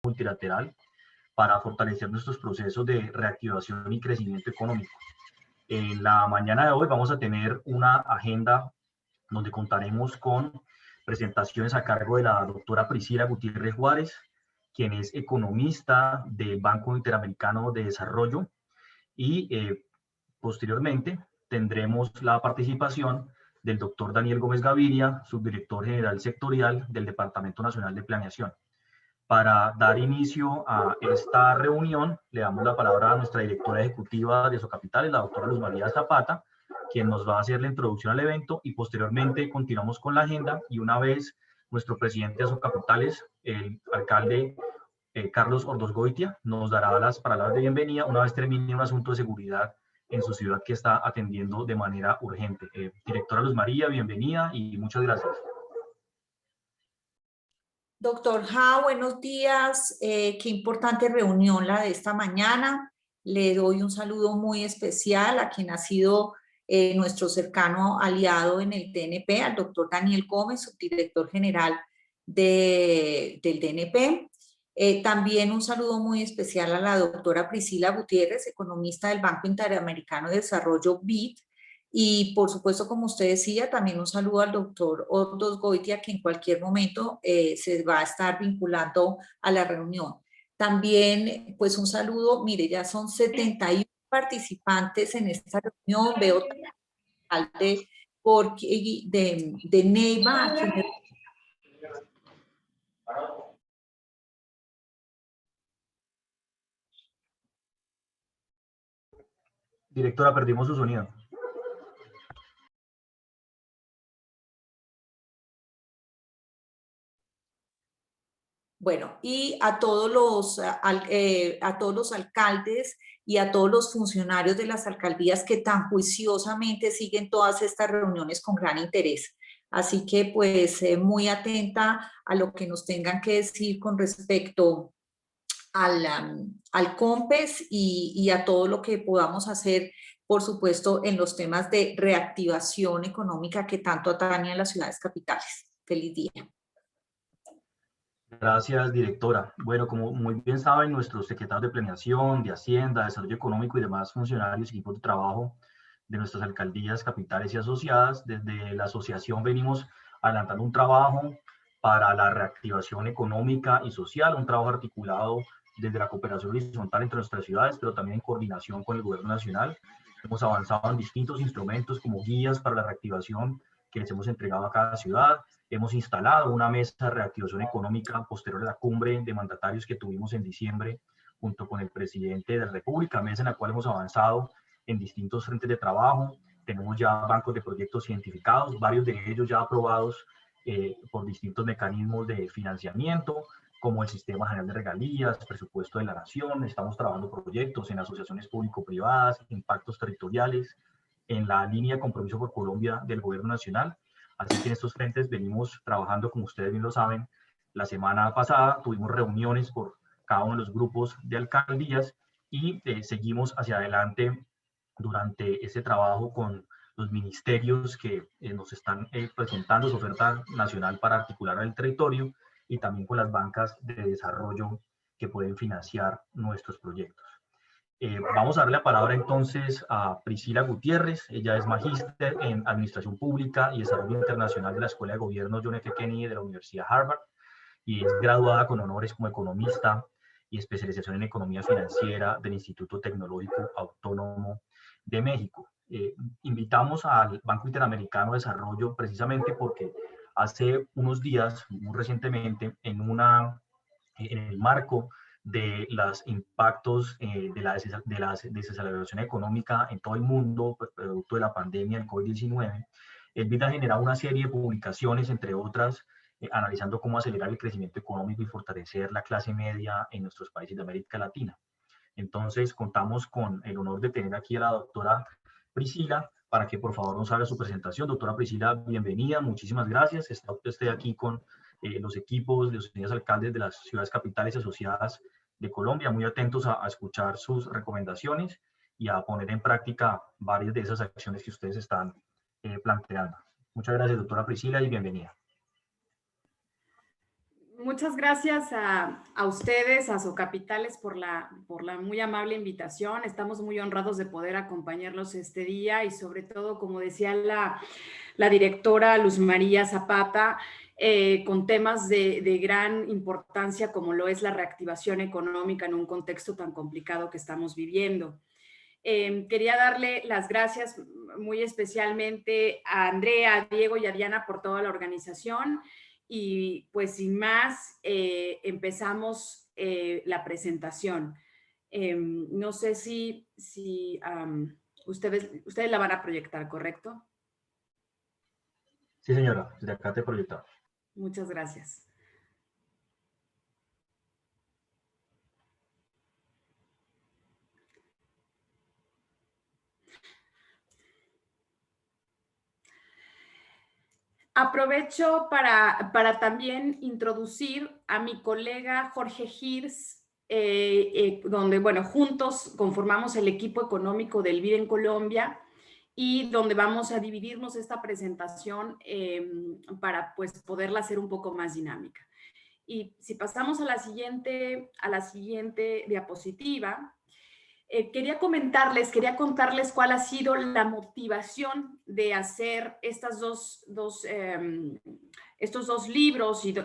multilateral para fortalecer nuestros procesos de reactivación y crecimiento económico. En la mañana de hoy vamos a tener una agenda donde contaremos con presentaciones a cargo de la doctora Priscila Gutiérrez Juárez, quien es economista del Banco Interamericano de Desarrollo, y posteriormente tendremos la participación del doctor Daniel Gómez Gaviria, subdirector general sectorial del Departamento Nacional de Planeación. Para dar inicio a esta reunión, le damos la palabra a nuestra directora ejecutiva de Socapitales, la doctora Luz María Zapata, quien nos va a hacer la introducción al evento, y posteriormente continuamos con la agenda, y una vez nuestro presidente de Socapitales, el alcalde Carlos Ordosgoitia, nos dará las palabras de bienvenida una vez termine un asunto de seguridad en su ciudad que está atendiendo de manera urgente. Directora Luz María, bienvenida y muchas gracias. Doctor Ha, buenos días. Qué importante reunión la de esta mañana. Le doy un saludo muy especial a quien ha sido nuestro cercano aliado en el DNP, al doctor Daniel Gómez, subdirector general del DNP. También un saludo muy especial a la doctora Priscila Gutiérrez, economista del Banco Interamericano de Desarrollo, BID. Y por supuesto, como usted decía, también un saludo al doctor Ordosgoitia, que en cualquier momento se va a estar vinculando a la reunión. También, pues un saludo, mire, ya son 71 participantes en esta reunión. Veo alcalde de Neiva, a quien Directora, perdimos su sonido. Bueno, y a todos los alcaldes y a todos los funcionarios de las alcaldías que tan juiciosamente siguen todas estas reuniones con gran interés. Así que pues muy atenta a lo que nos tengan que decir con respecto al COMPES y a todo lo que podamos hacer, por supuesto, en los temas de reactivación económica que tanto atañen a las ciudades capitales. Feliz día. Gracias, directora. Bueno, como muy bien saben, nuestros secretarios de Planeación, de Hacienda, Desarrollo Económico y demás funcionarios y equipos de trabajo de nuestras alcaldías, capitales y asociadas, desde la asociación venimos adelantando un trabajo para la reactivación económica y social, un trabajo articulado desde la cooperación horizontal entre nuestras ciudades, pero también en coordinación con el gobierno nacional. Hemos avanzado en distintos instrumentos como guías para la reactivación que les hemos entregado a cada ciudad. Hemos instalado una mesa de reactivación económica posterior a la cumbre de mandatarios que tuvimos en diciembre junto con el presidente de la República, mesa en la cual hemos avanzado en distintos frentes de trabajo. Tenemos ya bancos de proyectos identificados, varios de ellos ya aprobados por distintos mecanismos de financiamiento, como el Sistema General de Regalías, Presupuesto de la Nación. Estamos trabajando proyectos en asociaciones público-privadas, impactos territoriales, en la línea de compromiso por Colombia del Gobierno Nacional. Así que en estos frentes venimos trabajando, como ustedes bien lo saben. La semana pasada tuvimos reuniones por cada uno de los grupos de alcaldías y seguimos hacia adelante durante ese trabajo con los ministerios que nos están presentando su oferta nacional para articular el territorio y también con las bancas de desarrollo que pueden financiar nuestros proyectos. Vamos a darle la palabra entonces a Priscila Gutiérrez. Ella es magíster en Administración Pública y Desarrollo Internacional de la Escuela de Gobierno John F. Kennedy de la Universidad Harvard y es graduada con honores como economista y especialización en Economía Financiera del Instituto Tecnológico Autónomo de México. Invitamos al Banco Interamericano de Desarrollo precisamente porque hace unos días, muy recientemente, en el marco de los impactos de la desaceleración económica en todo el mundo, producto de la pandemia del COVID-19, el BID ha generado una serie de publicaciones, entre otras, analizando cómo acelerar el crecimiento económico y fortalecer la clase media en nuestros países de América Latina. Entonces, contamos con el honor de tener aquí a la doctora Priscila para que por favor nos haga su presentación. Doctora Priscila, bienvenida, muchísimas gracias. Está usted aquí con los equipos de los señores alcaldes de las ciudades capitales asociadas de Colombia, muy atentos a escuchar sus recomendaciones y a poner en práctica varias de esas acciones que ustedes están planteando. Muchas gracias, doctora Priscila, y bienvenida. muchas gracias a ustedes, a Socapitales, por la muy amable invitación. Estamos muy honrados de poder acompañarlos este día y sobre todo, como decía la directora Luz María Zapata, con temas de gran importancia como lo es la reactivación económica en un contexto tan complicado que estamos viviendo. Quería darle las gracias muy especialmente a Andrea, a Diego y a Diana por toda la organización. Y pues sin más, empezamos la presentación. No sé si ustedes la van a proyectar, ¿correcto? Sí, señora, desde acá te proyectamos. Muchas gracias. Aprovecho para también introducir a mi colega Jorge Girs, donde, bueno, juntos conformamos el equipo económico del BID en Colombia y donde vamos a dividirnos esta presentación para pues, poderla hacer un poco más dinámica. Y si pasamos a la siguiente diapositiva, quería contarles cuál ha sido la motivación de hacer estos dos libros y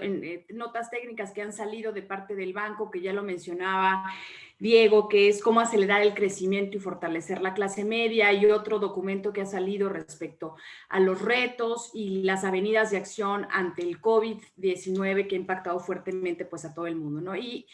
notas técnicas que han salido de parte del banco, que ya lo mencionaba Diego, que es cómo acelerar el crecimiento y fortalecer la clase media, y otro documento que ha salido respecto a los retos y las avenidas de acción ante el COVID-19 que ha impactado fuertemente pues, a todo el mundo, ¿no? Y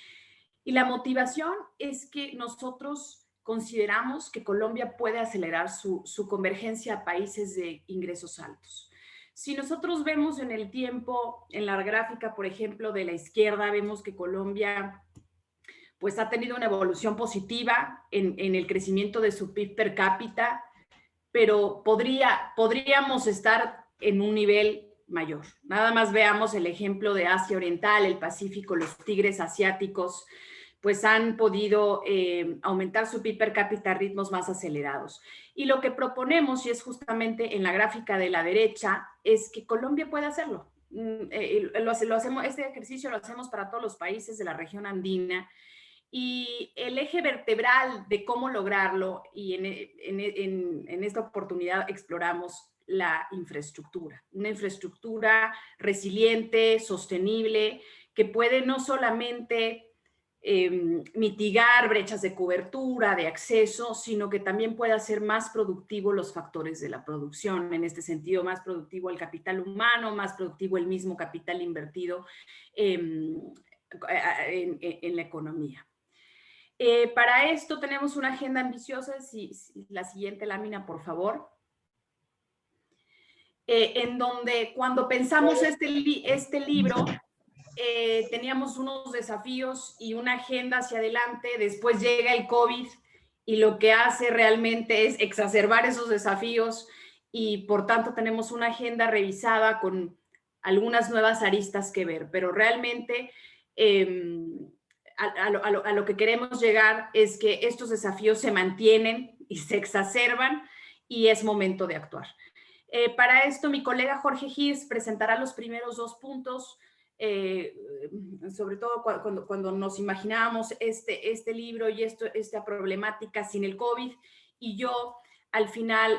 la motivación es que nosotros consideramos que Colombia puede acelerar su convergencia a países de ingresos altos. Si nosotros vemos en el tiempo, en la gráfica, por ejemplo, de la izquierda, vemos que Colombia pues, ha tenido una evolución positiva en el crecimiento de su PIB per cápita, pero podríamos estar en un nivel mayor. Nada más veamos el ejemplo de Asia Oriental, el Pacífico, los tigres asiáticos, pues han podido aumentar su PIB per cápita a ritmos más acelerados. Y lo que proponemos, y es justamente en la gráfica de la derecha, es que Colombia puede hacerlo. Este ejercicio lo hacemos para todos los países de la región andina, y el eje vertebral de cómo lograrlo, y en esta oportunidad exploramos la infraestructura, una infraestructura resiliente, sostenible, que puede no solamente mitigar brechas de cobertura, de acceso, sino que también puede hacer más productivos los factores de la producción. En este sentido, más productivo el capital humano, más productivo el mismo capital invertido en la economía. Para esto tenemos una agenda ambiciosa, la siguiente lámina, por favor, en donde cuando pensamos este libro, teníamos unos desafíos y una agenda hacia adelante. Después llega el COVID y lo que hace realmente es exacerbar esos desafíos, y por tanto tenemos una agenda revisada con algunas nuevas aristas que ver, pero realmente a lo que queremos llegar es que estos desafíos se mantienen y se exacerban, y es momento de actuar. Para esto, mi colega Jorge Girs presentará los primeros 2 puntos, sobre todo cuando nos imaginábamos este libro y esta problemática sin el COVID, y yo al final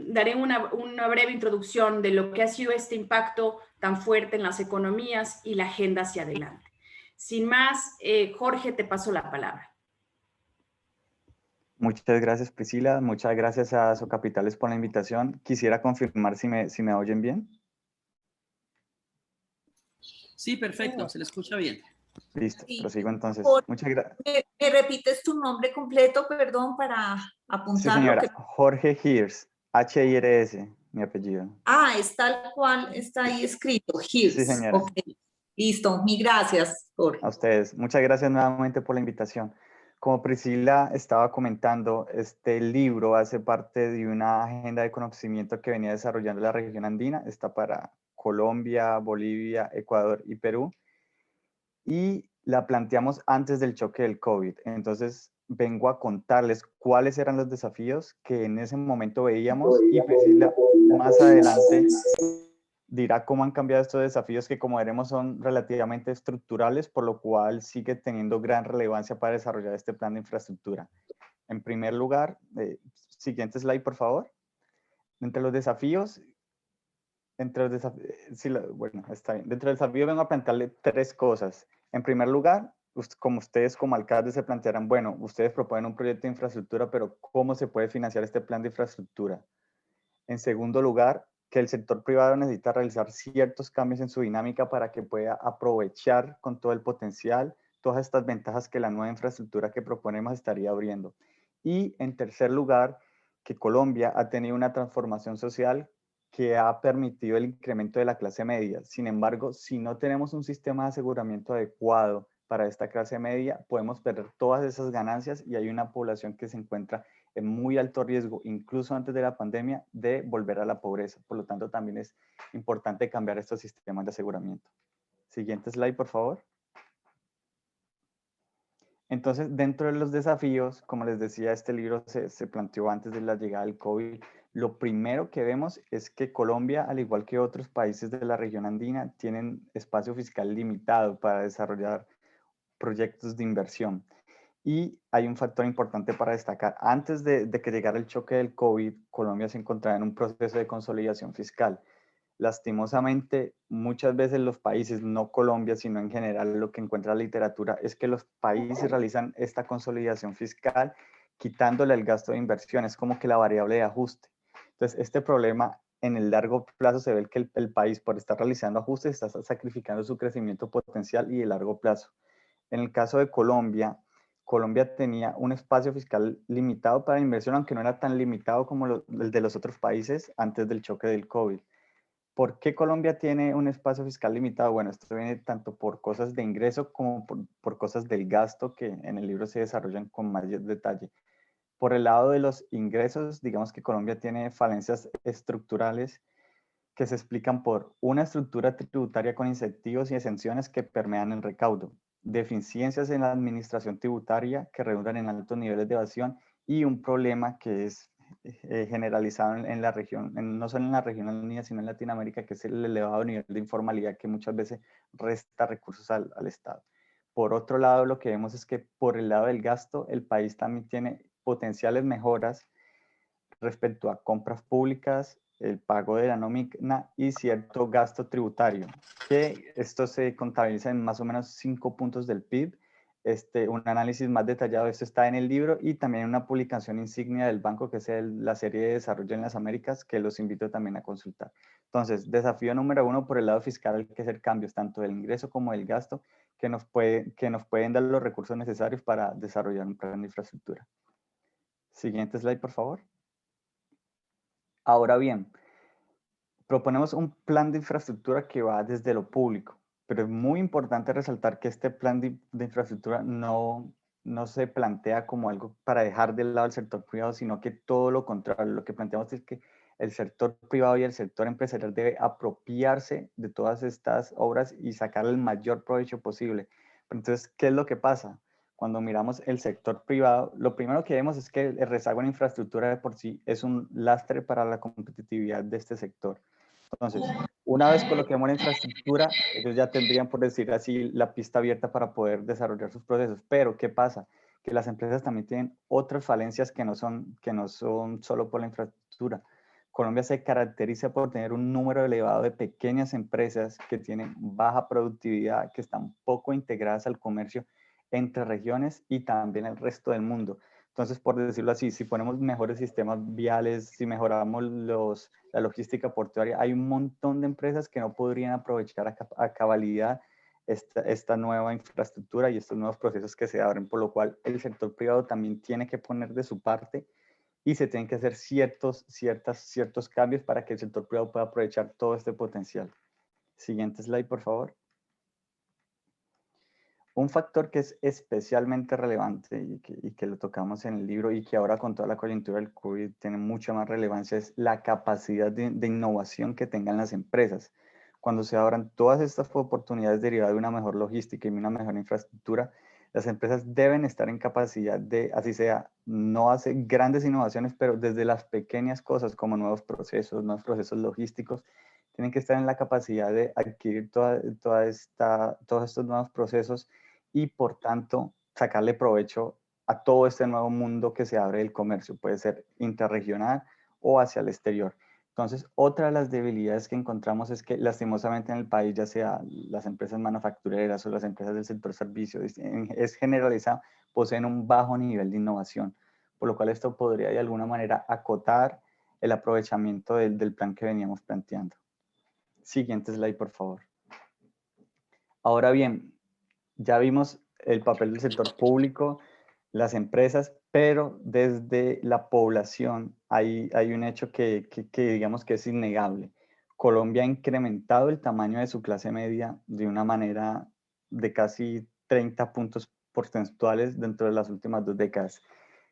daré una breve introducción de lo que ha sido este impacto tan fuerte en las economías y la agenda hacia adelante. Sin más, Jorge, te paso la palabra. Muchas gracias, Priscila. Muchas gracias a Socapitales por la invitación. Quisiera confirmar si me oyen bien. Sí, perfecto, se le escucha bien. Listo, Sí. prosigo entonces. Muchas gracias. ¿Me repites tu nombre completo, perdón, para apuntarlo? Sí, señora. Jorge Girs, H-I-R-S, mi apellido. Ah, es tal cual está ahí escrito, Girs. Sí, señora. Okay. Listo, mil gracias, Jorge. A ustedes. Muchas gracias nuevamente por la invitación. Como Priscila estaba comentando, este libro hace parte de una agenda de conocimiento que venía desarrollando la región andina. Está para Colombia, Bolivia, Ecuador y Perú. Y la planteamos antes del choque del COVID. Entonces, vengo a contarles cuáles eran los desafíos que en ese momento veíamos, y Priscila más adelante dirá cómo han cambiado estos desafíos que, como veremos, son relativamente estructurales, por lo cual sigue teniendo gran relevancia para desarrollar este plan de infraestructura. En primer lugar, siguiente slide, por favor. Entre los desafíos, bueno, está bien. Dentro del desafío vengo a plantearle tres cosas. En primer lugar, como ustedes como alcaldes se plantearán, bueno, ustedes proponen un proyecto de infraestructura, pero ¿cómo se puede financiar este plan de infraestructura? En segundo lugar, que el sector privado necesita realizar ciertos cambios en su dinámica para que pueda aprovechar con todo el potencial todas estas ventajas que la nueva infraestructura que proponemos estaría abriendo. Y en tercer lugar, que Colombia ha tenido una transformación social que ha permitido el incremento de la clase media. Sin embargo, si no tenemos un sistema de aseguramiento adecuado para esta clase media, podemos perder todas esas ganancias y hay una población que se encuentra en muy alto riesgo, incluso antes de la pandemia, de volver a la pobreza. Por lo tanto, también es importante cambiar estos sistemas de aseguramiento. Siguiente slide, por favor. Entonces, dentro de los desafíos, como les decía, este libro se planteó antes de la llegada del COVID. Lo primero que vemos es que Colombia, al igual que otros países de la región andina, tienen espacio fiscal limitado para desarrollar proyectos de inversión. Y hay un factor importante para destacar. Antes de que llegara el choque del COVID, Colombia se encontraba en un proceso de consolidación fiscal. Lastimosamente, muchas veces los países, no Colombia, sino en general, lo que encuentra la literatura es que los países realizan esta consolidación fiscal quitándole el gasto de inversión. Es como que la variable de ajuste. Entonces, este problema en el largo plazo se ve que el país, por estar realizando ajustes, está sacrificando su crecimiento potencial y de largo plazo. En el caso de Colombia, Colombia tenía un espacio fiscal limitado para inversión, aunque no era tan limitado como el de los otros países antes del choque del COVID. ¿Por qué Colombia tiene un espacio fiscal limitado? Bueno, esto viene tanto por cosas de ingreso como por cosas del gasto que en el libro se desarrollan con mayor detalle. Por el lado de los ingresos, digamos que Colombia tiene falencias estructurales que se explican por una estructura tributaria con incentivos y exenciones que permean el recaudo, deficiencias en la administración tributaria que redundan en altos niveles de evasión y un problema que es generalizado en la región, no solo en la región andina, sino en Latinoamérica, que es el elevado nivel de informalidad que muchas veces resta recursos al Estado. Por otro lado, lo que vemos es que por el lado del gasto, el país también tiene potenciales mejoras respecto a compras públicas, el pago de la nómina y cierto gasto tributario, que esto se contabiliza en más o menos 5 puntos del PIB. Un análisis más detallado de esto está en el libro y también en una publicación insignia del banco, que es la serie de desarrollo en las Américas, que los invito también a consultar. Entonces, desafío número 1 por el lado fiscal, hay que hacer cambios tanto del ingreso como del gasto que nos pueden dar los recursos necesarios para desarrollar un plan de infraestructura. Siguiente slide, por favor. Ahora bien, proponemos un plan de infraestructura que va desde lo público, pero es muy importante resaltar que este plan de infraestructura no se plantea como algo para dejar de lado el sector privado, sino que todo lo contrario. Lo que planteamos es que el sector privado y el sector empresarial debe apropiarse de todas estas obras y sacar el mayor provecho posible. Pero entonces, ¿qué es lo que pasa? Cuando miramos el sector privado, lo primero que vemos es que el rezago en infraestructura de por sí es un lastre para la competitividad de este sector. Entonces, una vez coloquemos la infraestructura, ellos ya tendrían, por decir así, la pista abierta para poder desarrollar sus procesos. Pero, ¿qué pasa? Que las empresas también tienen otras falencias que no son solo por la infraestructura. Colombia se caracteriza por tener un número elevado de pequeñas empresas que tienen baja productividad, que están poco integradas al comercio entre regiones y también el resto del mundo. Entonces, por decirlo así, si ponemos mejores sistemas viales, si mejoramos la logística portuaria, hay un montón de empresas que no podrían aprovechar a cabalidad esta nueva infraestructura y estos nuevos procesos que se abren, por lo cual el sector privado también tiene que poner de su parte y se tienen que hacer ciertos cambios para que el sector privado pueda aprovechar todo este potencial. Siguiente slide, por favor. Un factor que es especialmente relevante y que lo tocamos en el libro y que ahora con toda la coyuntura del COVID tiene mucha más relevancia es la capacidad de innovación que tengan las empresas. Cuando se abran todas estas oportunidades derivadas de una mejor logística y una mejor infraestructura, las empresas deben estar en capacidad de, así sea, no hacer grandes innovaciones, pero desde las pequeñas cosas como nuevos procesos logísticos, tienen que estar en la capacidad de adquirir todos estos nuevos procesos y por tanto sacarle provecho a todo este nuevo mundo que se abre del comercio, puede ser interregional o hacia el exterior. Entonces, otra de las debilidades que encontramos es que lastimosamente en el país, ya sea las empresas manufactureras o las empresas del sector servicios, es generalizado, poseen un bajo nivel de innovación, por lo cual esto podría de alguna manera acotar el aprovechamiento del plan que veníamos planteando. Siguiente slide, por favor. Ahora bien, ya vimos el papel del sector público, las empresas, pero desde la población hay un hecho que digamos que es innegable. Colombia ha incrementado el tamaño de su clase media de una manera de casi 30 puntos porcentuales dentro de las últimas 2 décadas.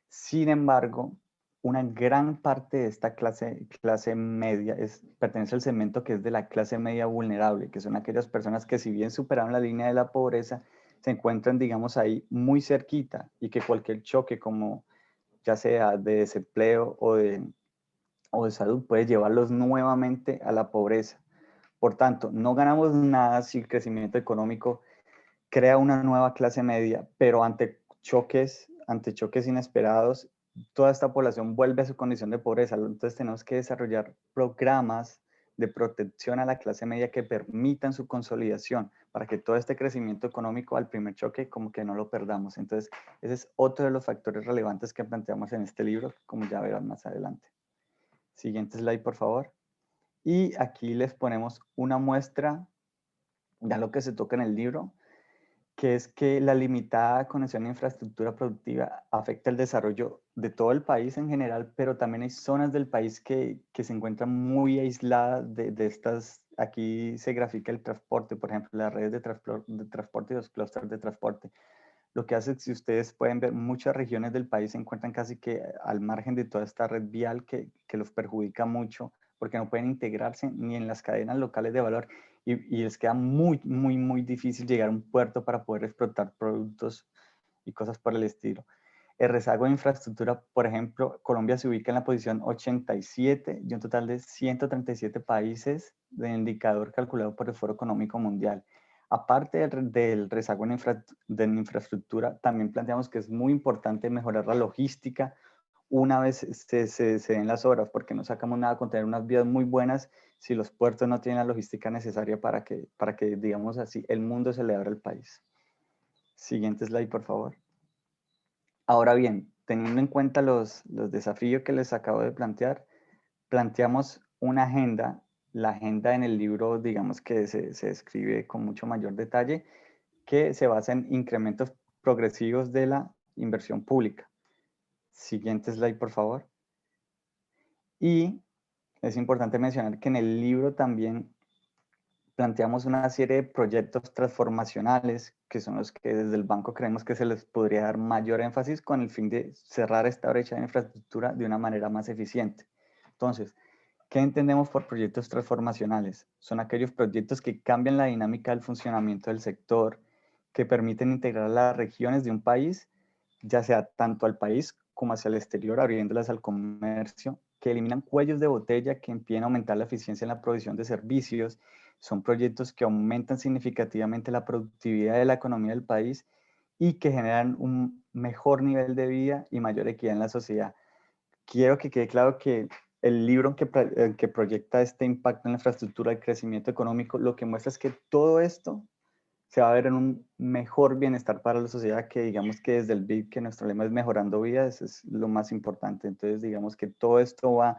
Sin embargo, una gran parte de esta clase media pertenece al segmento que es de la clase media vulnerable, que son aquellas personas que si bien superaron la línea de la pobreza, se encuentran, digamos, ahí muy cerquita y que cualquier choque, como ya sea de desempleo o de salud, puede llevarlos nuevamente a la pobreza. Por tanto, no ganamos nada si el crecimiento económico crea una nueva clase media, pero ante choques inesperados, toda esta población vuelve a su condición de pobreza. Entonces tenemos que desarrollar programas de protección a la clase media que permitan su consolidación para que todo este crecimiento económico al primer choque como que no lo perdamos. Entonces ese es otro de los factores relevantes que planteamos en este libro, como ya verán más adelante. Siguiente slide, por favor. Y aquí les ponemos una muestra de lo que se toca en el libro, que es que la limitada conexión a infraestructura productiva afecta el desarrollo de todo el país en general, pero también hay zonas del país que se encuentran muy aisladas de estas. Aquí se grafica el transporte, por ejemplo, las redes de transporte y los clústeres de transporte. Lo que hace, si ustedes pueden ver, muchas regiones del país se encuentran casi que al margen de toda esta red vial que los perjudica mucho, porque no pueden integrarse ni en las cadenas locales de valor y les queda muy, muy, muy difícil llegar a un puerto para poder explotar productos y cosas por el estilo. El rezago de infraestructura, por ejemplo, Colombia se ubica en la posición 87 de un total de 137 países de indicador calculado por el Foro Económico Mundial. Aparte del rezago en infraestructura, también planteamos que es muy importante mejorar la logística una vez se den las obras, porque no sacamos nada con tener unas vías muy buenas si los puertos no tienen la logística necesaria para que, digamos así, el mundo se le abra al país. Siguiente slide, por favor. Ahora bien, teniendo en cuenta los desafíos que les acabo de plantear, planteamos una agenda. La agenda en el libro, digamos que se describe con mucho mayor detalle, que se basa en incrementos progresivos de la inversión pública. Siguiente slide, por favor. Y es importante mencionar que en el libro también planteamos una serie de proyectos transformacionales, que son los que desde el banco creemos que se les podría dar mayor énfasis con el fin de cerrar esta brecha de infraestructura de una manera más eficiente. Entonces, ¿qué entendemos por proyectos transformacionales? Son aquellos proyectos que cambian la dinámica del funcionamiento del sector, que permiten integrar las regiones de un país, ya sea tanto al país como hacia el exterior, abriéndolas al comercio, que eliminan cuellos de botella, que impiden aumentar la eficiencia en la provisión de servicios. Son proyectos que aumentan significativamente la productividad de la economía del país y que generan un mejor nivel de vida y mayor equidad en la sociedad. Quiero que quede claro que el libro que proyecta este impacto en la infraestructura del crecimiento económico, lo que muestra es que todo esto se va a ver en un mejor bienestar para la sociedad, que digamos que desde el BID, que nuestro lema es mejorando vidas, es lo más importante. Entonces, digamos que todo esto va a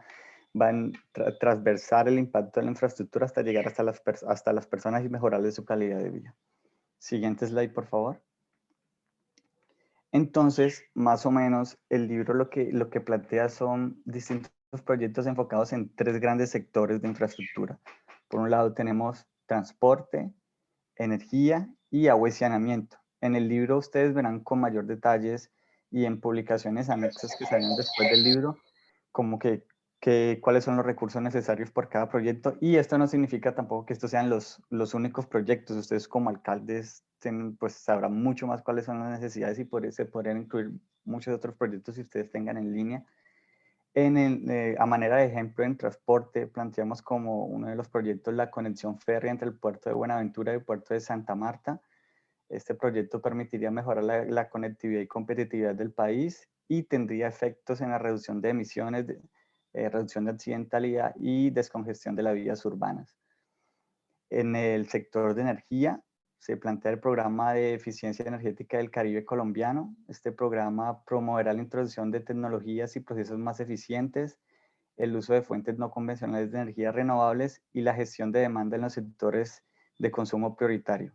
transversar el impacto de la infraestructura hasta llegar hasta las personas y mejorarles su calidad de vida. Siguiente slide, por favor. Entonces, más o menos, el libro lo que plantea son distintos proyectos enfocados en 3 grandes sectores de infraestructura. Por un lado tenemos transporte, energía y agua y saneamiento. En el libro ustedes verán con mayor detalles y en publicaciones anexas que salieron después del libro, como que cuáles son los recursos necesarios por cada proyecto. Y esto no significa tampoco que estos sean los únicos proyectos. Ustedes como alcaldes pues sabrán mucho más cuáles son las necesidades y por eso se podrían incluir muchos otros proyectos si ustedes tengan en línea. A manera de ejemplo, en transporte, planteamos como uno de los proyectos la conexión férrea entre el puerto de Buenaventura y el puerto de Santa Marta. Este proyecto permitiría mejorar la conectividad y competitividad del país y tendría efectos en la reducción de emisiones, reducción de accidentalidad y descongestión de las vías urbanas. En el sector de energía, se plantea el programa de eficiencia energética del Caribe colombiano. Este programa promoverá la introducción de tecnologías y procesos más eficientes, el uso de fuentes no convencionales de energías renovables y la gestión de demanda en los sectores de consumo prioritario.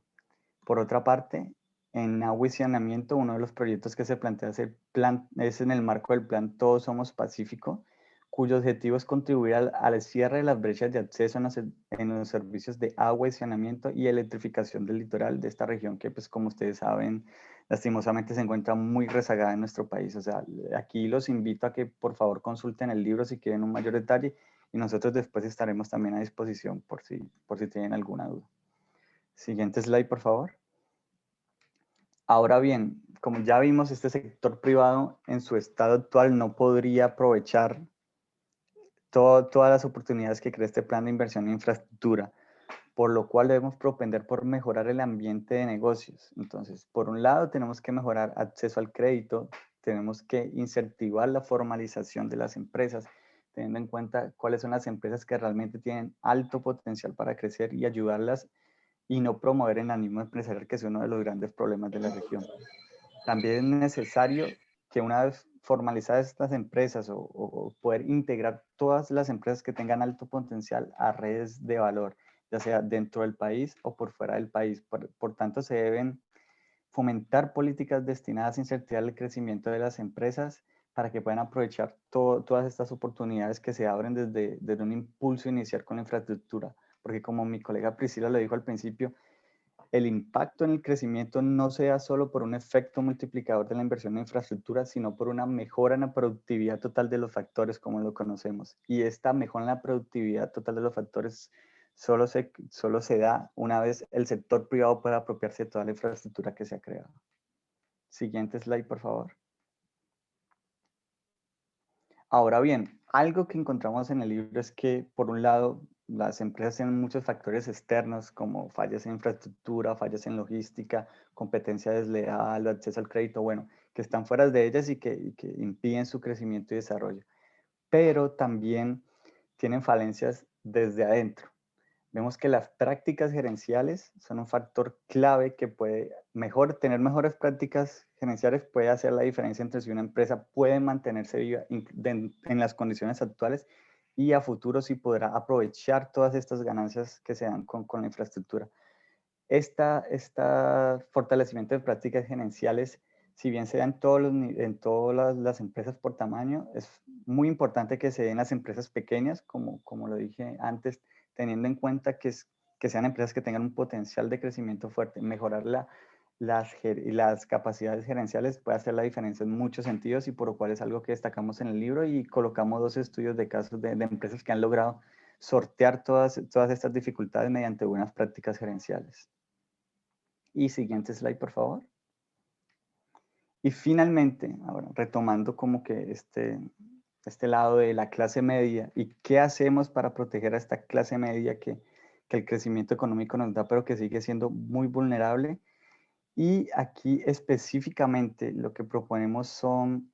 Por otra parte, en agua y saneamiento, uno de los proyectos que se plantea es en el marco del plan Todos Somos Pacífico, cuyo objetivo es contribuir al cierre de las brechas de acceso en los servicios de agua y saneamiento y electrificación del litoral de esta región que, pues, como ustedes saben, lastimosamente se encuentra muy rezagada en nuestro país. O sea, aquí los invito a que por favor consulten el libro si quieren un mayor detalle y nosotros después estaremos también a disposición por si tienen alguna duda. Siguiente slide, por favor. Ahora bien, como ya vimos, este sector privado en su estado actual no podría aprovechar todas las oportunidades que crea este plan de inversión en infraestructura, por lo cual debemos propender por mejorar el ambiente de negocios. Entonces, por un lado, tenemos que mejorar acceso al crédito, tenemos que incentivar la formalización de las empresas, teniendo en cuenta cuáles son las empresas que realmente tienen alto potencial para crecer y ayudarlas y no promover el ánimo empresarial, que es uno de los grandes problemas de la región. También es necesario que una vez formalizadas estas empresas o poder integrar todas las empresas que tengan alto potencial a redes de valor, ya sea dentro del país o por fuera del país. Por tanto, se deben fomentar políticas destinadas a incentivar el crecimiento de las empresas para que puedan aprovechar todas estas oportunidades que se abren desde un impulso inicial con la infraestructura. Porque como mi colega Priscila lo dijo al principio, el impacto en el crecimiento no sea solo por un efecto multiplicador de la inversión en infraestructura, sino por una mejora en la productividad total de los factores como lo conocemos. Y esta mejora en la productividad total de los factores solo se da una vez el sector privado pueda apropiarse de toda la infraestructura que se ha creado. Siguiente slide, por favor. Ahora bien, algo que encontramos en el libro es que, por un lado, las empresas tienen muchos factores externos como fallas en infraestructura, fallas en logística, competencia desleal, acceso al crédito, bueno, que están fuera de ellas y que impiden su crecimiento y desarrollo. Pero también tienen falencias desde adentro. Vemos que las prácticas gerenciales son un factor clave que puede tener mejores prácticas gerenciales puede hacer la diferencia entre si una empresa puede mantenerse viva en las condiciones actuales y a futuro si podrá aprovechar todas estas ganancias que se dan con la infraestructura. Este fortalecimiento de prácticas gerenciales, si bien se da en todas las empresas por tamaño, es muy importante que se den en las empresas pequeñas, como lo dije antes, teniendo en cuenta que sean empresas que tengan un potencial de crecimiento fuerte. Mejorar las capacidades gerenciales puede hacer la diferencia en muchos sentidos y por lo cual es algo que destacamos en el libro y colocamos 2 estudios de casos de empresas que han logrado sortear todas estas dificultades mediante buenas prácticas gerenciales. Y siguiente slide, por favor. Y finalmente, ahora retomando como que este lado de la clase media y qué hacemos para proteger a esta clase media que el crecimiento económico nos da, pero que sigue siendo muy vulnerable. Y aquí específicamente lo que proponemos son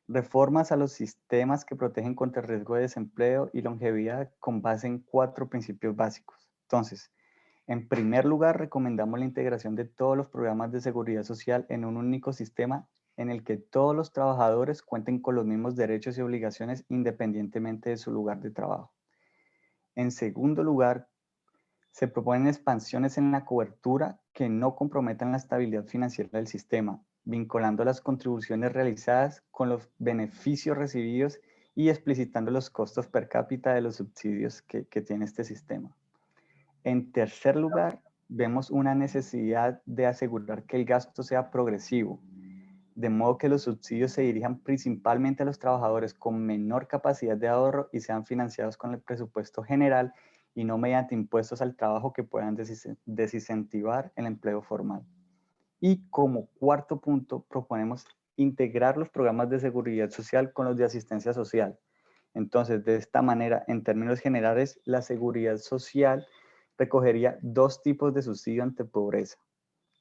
reformas a los sistemas que protegen contra el riesgo de desempleo y longevidad con base en 4 principios básicos. Entonces, en primer lugar, recomendamos la integración de todos los programas de seguridad social en un único sistema en el que todos los trabajadores cuenten con los mismos derechos y obligaciones independientemente de su lugar de trabajo. En segundo lugar, se proponen expansiones en la cobertura que no comprometan la estabilidad financiera del sistema, vinculando las contribuciones realizadas con los beneficios recibidos y explicitando los costos per cápita de los subsidios que tiene este sistema. En tercer lugar, vemos una necesidad de asegurar que el gasto sea progresivo, de modo que los subsidios se dirijan principalmente a los trabajadores con menor capacidad de ahorro y sean financiados con el presupuesto general y no mediante impuestos al trabajo que puedan desincentivar el empleo formal. Y como cuarto punto, proponemos integrar los programas de seguridad social con los de asistencia social. Entonces, de esta manera, en términos generales, la seguridad social recogería dos tipos de subsidio ante pobreza.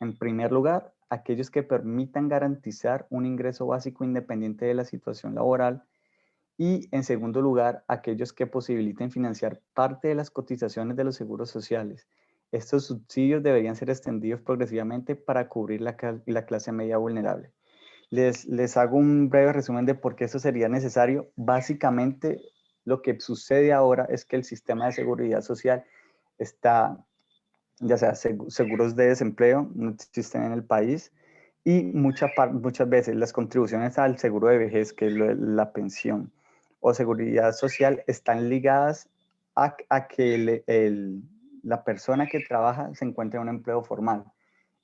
En primer lugar, aquellos que permitan garantizar un ingreso básico independiente de la situación laboral. Y en segundo lugar, aquellos que posibiliten financiar parte de las cotizaciones de los seguros sociales. Estos subsidios deberían ser extendidos progresivamente para cubrir la clase media vulnerable. Les hago un breve resumen de por qué eso sería necesario. Básicamente, lo que sucede ahora es que el sistema de seguridad social está, ya sea seguros de desempleo, no existen en el país, y muchas veces las contribuciones al seguro de vejez, que es la pensión, o seguridad social, están ligadas a que la persona que trabaja se encuentre en un empleo formal.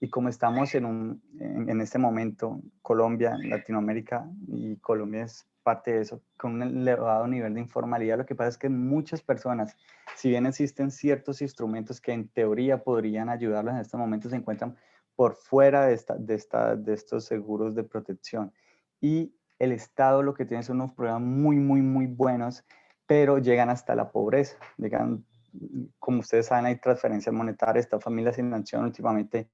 Y como estamos en este momento, Colombia, Latinoamérica, y Colombia es parte de eso, con un elevado nivel de informalidad, lo que pasa es que muchas personas, si bien existen ciertos instrumentos que en teoría podrían ayudarlos en estos momentos, se encuentran por fuera de estos seguros de protección. Y el Estado lo que tiene son unos programas muy buenos, pero llegan hasta la pobreza. Llegan, como ustedes saben, hay transferencias monetarias, esta familia sin acción, últimamente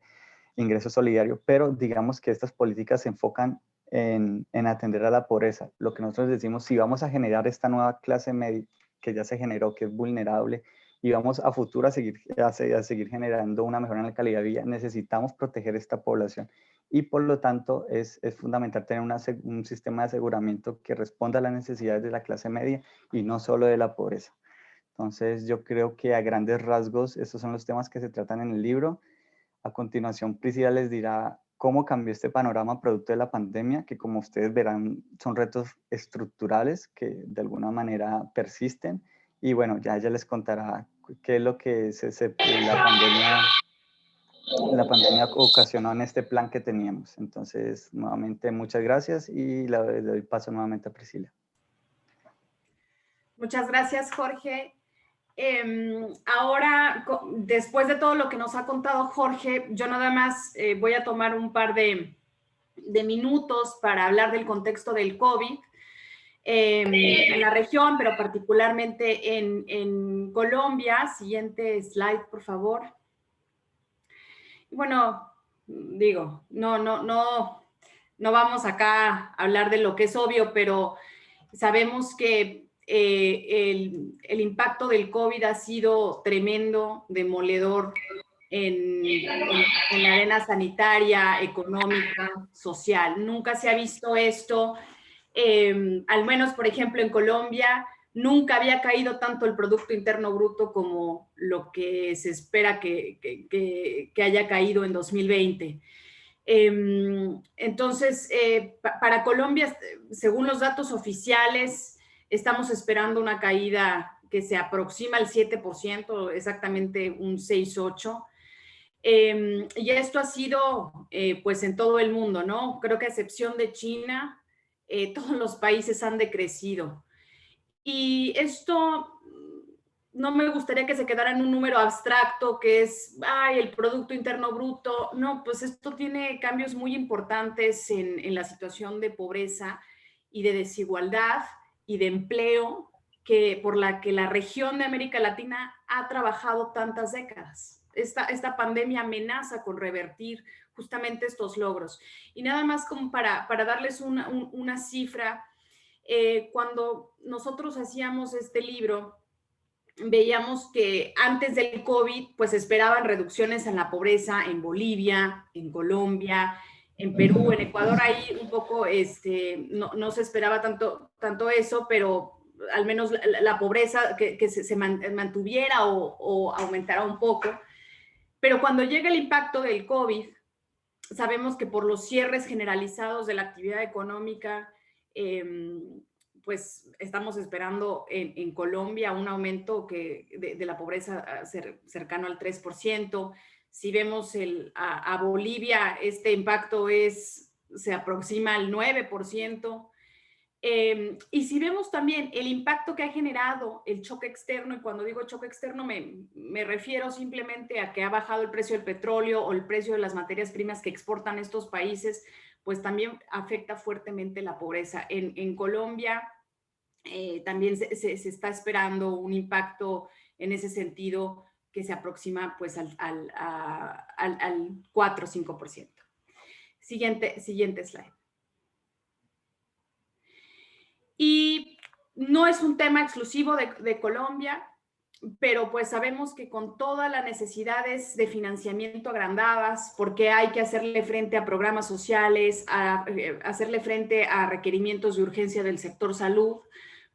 ingreso solidario, pero digamos que estas políticas se enfocan en atender a la pobreza. Lo que nosotros decimos, si vamos a generar esta nueva clase media que ya se generó, que es vulnerable, y vamos a futuro a seguir generando una mejora en la calidad de vida, necesitamos proteger esta población. Y por lo tanto es fundamental tener un sistema de aseguramiento que responda a las necesidades de la clase media y no solo de la pobreza. Entonces yo creo que a grandes rasgos estos son los temas que se tratan en el libro. A continuación, Priscila les dirá cómo cambió este panorama producto de la pandemia, que como ustedes verán son retos estructurales que de alguna manera persisten. Y bueno, ya ella les contará qué es lo que la pandemia ocasionó en este plan que teníamos. Entonces, nuevamente, muchas gracias y le doy paso nuevamente a Priscila. Muchas gracias, Jorge. Ahora, después de todo lo que nos ha contado Jorge, yo nada más voy a tomar un par de minutos para hablar del contexto del COVID en la región, pero particularmente en Colombia. Siguiente slide, por favor. Bueno, digo, no vamos acá a hablar de lo que es obvio, pero sabemos que el impacto del COVID ha sido tremendo, demoledor en la arena sanitaria, económica, social. Nunca se ha visto esto, al menos, por ejemplo, en Colombia, nunca había caído tanto el Producto Interno Bruto como lo que se espera que haya caído en 2020. Entonces, para Colombia, según los datos oficiales, estamos esperando una caída que se aproxima al 7%, exactamente un 6,8%. Y esto ha sido, pues, en todo el mundo, ¿no? Creo que a excepción de China, todos los países han decrecido. Y esto no me gustaría que se quedara en un número abstracto que es, ay, el Producto Interno Bruto. No, pues esto tiene cambios muy importantes en la situación de pobreza y de desigualdad y de empleo por la que la región de América Latina ha trabajado tantas décadas. Esta pandemia amenaza con revertir justamente estos logros. Y nada más como para darles una cifra, cuando nosotros hacíamos este libro, veíamos que antes del COVID, pues esperaban reducciones en la pobreza en Bolivia, en Colombia, en Perú, en Ecuador. Ahí un poco no se esperaba tanto eso, pero al menos la pobreza que se mantuviera o aumentara un poco. Pero cuando llega el impacto del COVID, sabemos que por los cierres generalizados de la actividad económica, pues estamos esperando en Colombia un aumento de la pobreza cercano al 3%. Si vemos a Bolivia, este impacto se aproxima al 9%. Y si vemos también el impacto que ha generado el choque externo, y cuando digo choque externo me refiero simplemente a que ha bajado el precio del petróleo o el precio de las materias primas que exportan estos países, pues también afecta fuertemente la pobreza. En Colombia también se está esperando un impacto en ese sentido que se aproxima pues al 4 o 5%. Siguiente slide. Y no es un tema exclusivo de Colombia, pero pues sabemos que con todas las necesidades de financiamiento agrandadas, porque hay que hacerle frente a programas sociales, hacerle frente a requerimientos de urgencia del sector salud,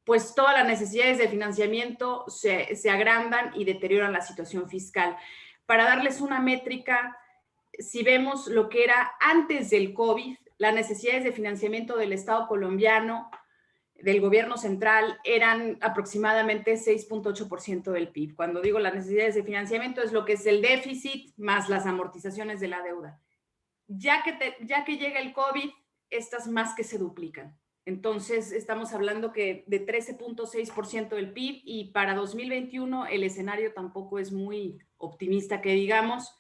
pues todas las necesidades de financiamiento se agrandan y deterioran la situación fiscal. Para darles una métrica, si vemos lo que era antes del COVID, las necesidades de financiamiento del Estado colombiano, del gobierno central, eran aproximadamente 6.8% del PIB. Cuando digo las necesidades de financiamiento es lo que es el déficit más las amortizaciones de la deuda. Ya que llega el COVID, estas más que se duplican. Entonces, estamos hablando que de 13.6% del PIB, y para 2021 el escenario tampoco es muy optimista, que digamos,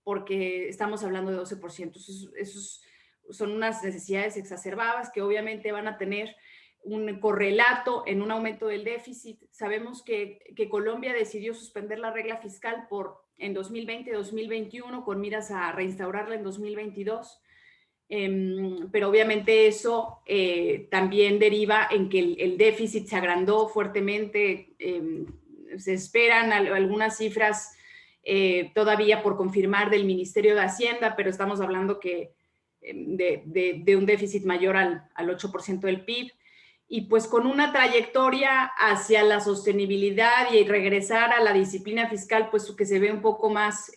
porque estamos hablando de 12%. Esos son unas necesidades exacerbadas que obviamente van a tener un correlato en un aumento del déficit. Sabemos que Colombia decidió suspender la regla fiscal en 2020 y 2021 con miras a reinstaurarla en 2022. Pero obviamente eso también deriva en que el déficit se agrandó fuertemente. Se esperan algunas cifras todavía por confirmar del Ministerio de Hacienda, pero estamos hablando que de un déficit mayor al 8% del PIB. Y pues con una trayectoria hacia la sostenibilidad y regresar a la disciplina fiscal, pues que se ve un poco más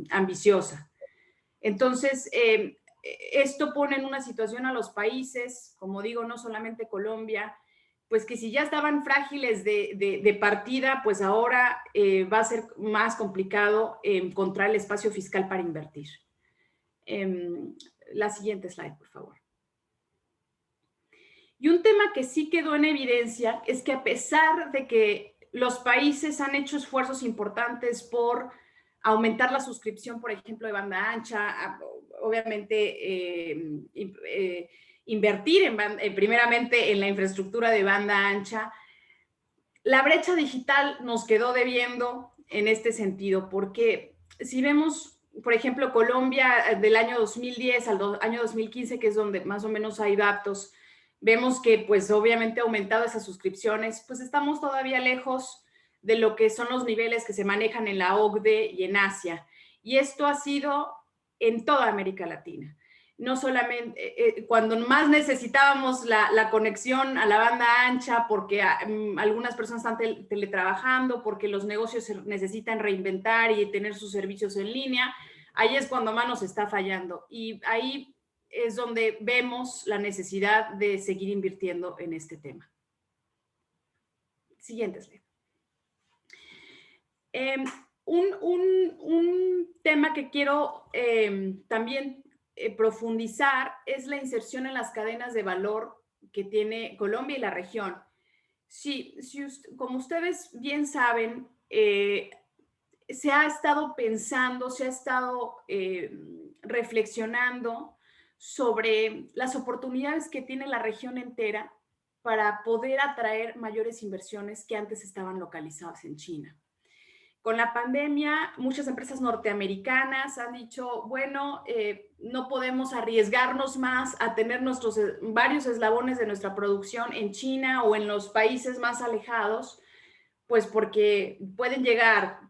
ambiciosa. Entonces, esto pone en una situación a los países, como digo, no solamente Colombia, pues que si ya estaban frágiles de partida, pues ahora va a ser más complicado encontrar el espacio fiscal para invertir. La siguiente slide, por favor. Y un tema que sí quedó en evidencia es que a pesar de que los países han hecho esfuerzos importantes por aumentar la suscripción, por ejemplo, de banda ancha, obviamente invertir primeramente en la infraestructura de banda ancha, la brecha digital nos quedó debiendo en este sentido, porque si vemos, por ejemplo, Colombia del año 2010 al año 2015, que es donde más o menos hay datos, vemos que pues obviamente ha aumentado esas suscripciones, pues estamos todavía lejos de lo que son los niveles que se manejan en la OCDE y en Asia. Y esto ha sido en toda América Latina. No solamente cuando más necesitábamos la conexión a la banda ancha, porque algunas personas están teletrabajando, porque los negocios se necesitan reinventar y tener sus servicios en línea, ahí es cuando más nos está fallando. Y ahí es donde vemos la necesidad de seguir invirtiendo en este tema. Siguiente slide. Un tema que quiero también profundizar es la inserción en las cadenas de valor que tiene Colombia y la región. Como ustedes bien saben, se ha estado pensando, se ha estado reflexionando sobre las oportunidades que tiene la región entera para poder atraer mayores inversiones que antes estaban localizadas en China. Con la pandemia, muchas empresas norteamericanas han dicho, bueno, no podemos arriesgarnos más a tener varios eslabones de nuestra producción en China o en los países más alejados, pues porque pueden llegar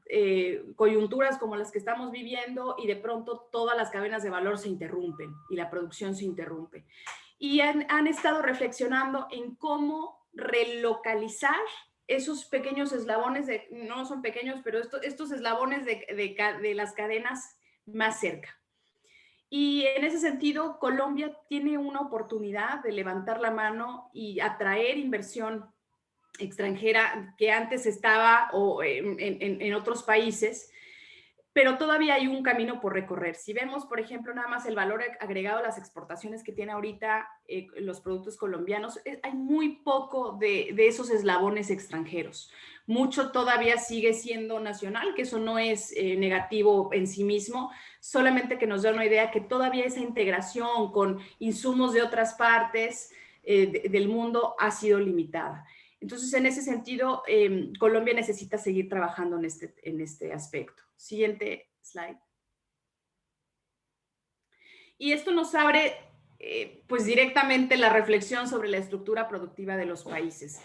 coyunturas como las que estamos viviendo y de pronto todas las cadenas de valor se interrumpen y la producción se interrumpe. Y han estado reflexionando en cómo relocalizar esos pequeños eslabones, no son pequeños, pero estos eslabones de las cadenas más cerca. Y en ese sentido, Colombia tiene una oportunidad de levantar la mano y atraer inversión extranjera que antes estaba en otros países, pero todavía hay un camino por recorrer. Si vemos, por ejemplo, nada más el valor agregado a las exportaciones que tiene ahorita los productos colombianos, hay muy poco de esos eslabones extranjeros. Mucho todavía sigue siendo nacional, que eso no es negativo en sí mismo, solamente que nos da una idea que todavía esa integración con insumos de otras partes del mundo ha sido limitada. Entonces, en ese sentido, Colombia necesita seguir trabajando en este aspecto. Siguiente slide. Y esto nos abre, pues, directamente la reflexión sobre la estructura productiva de los países.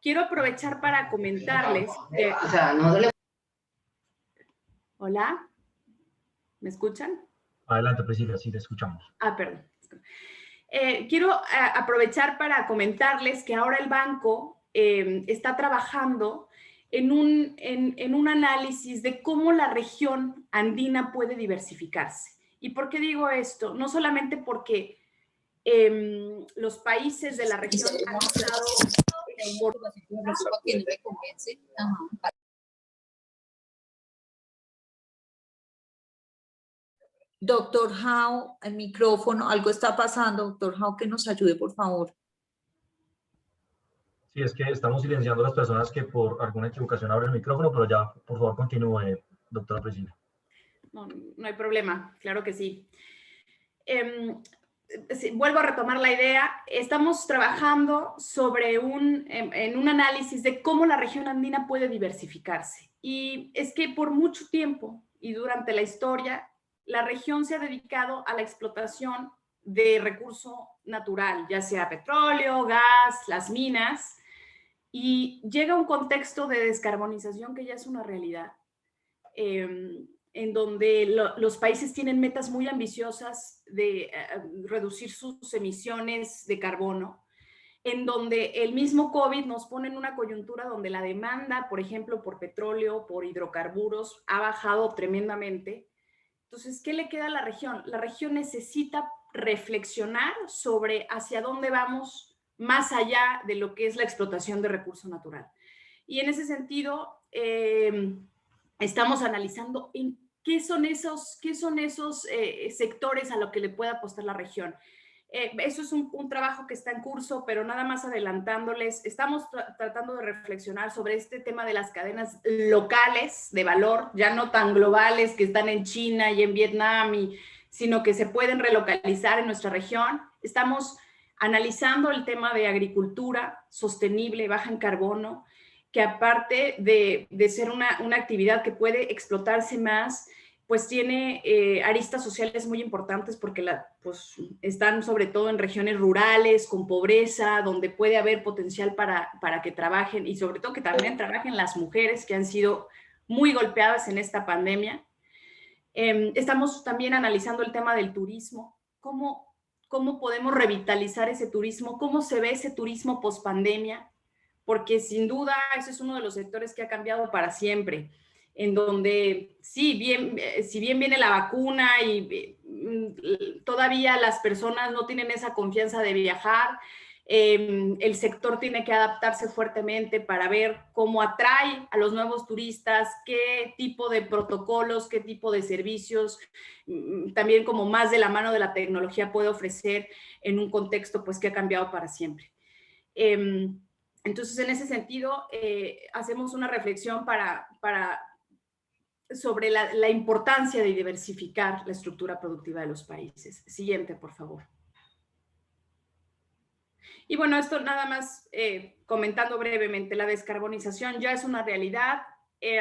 Quiero aprovechar para comentarles que... Hola, ¿me escuchan? Adelante, Priscila, sí, te escuchamos. Perdón. Quiero aprovechar para comentarles que ahora el banco está trabajando en un análisis de cómo la región andina puede diversificarse. ¿Y por qué digo esto? No solamente porque los países de la región han estado... Doctor Hao, el micrófono, algo está pasando. Doctor Hao, que nos ayude, por favor. Sí, es que estamos silenciando a las personas que por alguna equivocación abren el micrófono, pero ya, por favor, continúe, doctora Priscila. No hay problema, claro que sí. Sí, vuelvo a retomar la idea. Estamos trabajando sobre en un análisis de cómo la región andina puede diversificarse. Y es que por mucho tiempo y durante la historia, la región se ha dedicado a la explotación de recurso natural, ya sea petróleo, gas, las minas, y llega un contexto de descarbonización que ya es una realidad, en donde los países tienen metas muy ambiciosas de reducir sus emisiones de carbono, en donde el mismo COVID nos pone en una coyuntura donde la demanda, por ejemplo, por petróleo, por hidrocarburos, ha bajado tremendamente. Entonces, ¿qué le queda a la región? La región necesita reflexionar sobre hacia dónde vamos más allá de lo que es la explotación de recurso natural. Y en ese sentido, estamos analizando en qué son esos sectores a los que le puede apostar la región. Eso es un trabajo que está en curso, pero nada más adelantándoles, estamos tratando de reflexionar sobre este tema de las cadenas locales de valor, ya no tan globales que están en China y en Vietnam, sino que se pueden relocalizar en nuestra región. Estamos analizando el tema de agricultura sostenible, baja en carbono, que aparte de ser una actividad que puede explotarse más, pues tiene aristas sociales muy importantes porque pues, están sobre todo en regiones rurales, con pobreza, donde puede haber potencial para que trabajen y sobre todo que también trabajen las mujeres que han sido muy golpeadas en esta pandemia. Estamos también analizando el tema del turismo, cómo podemos revitalizar ese turismo, cómo se ve ese turismo post-pandemia, porque sin duda ese es uno de los sectores que ha cambiado para siempre, en donde si bien viene la vacuna y todavía las personas no tienen esa confianza de viajar, el sector tiene que adaptarse fuertemente para ver cómo atrae a los nuevos turistas, qué tipo de protocolos, qué tipo de servicios, también como más de la mano de la tecnología puede ofrecer en un contexto pues que ha cambiado para siempre. Entonces, en ese sentido, hacemos una reflexión sobre la importancia de diversificar la estructura productiva de los países. Siguiente, por favor. Y bueno, esto nada más comentando brevemente, la descarbonización ya es una realidad.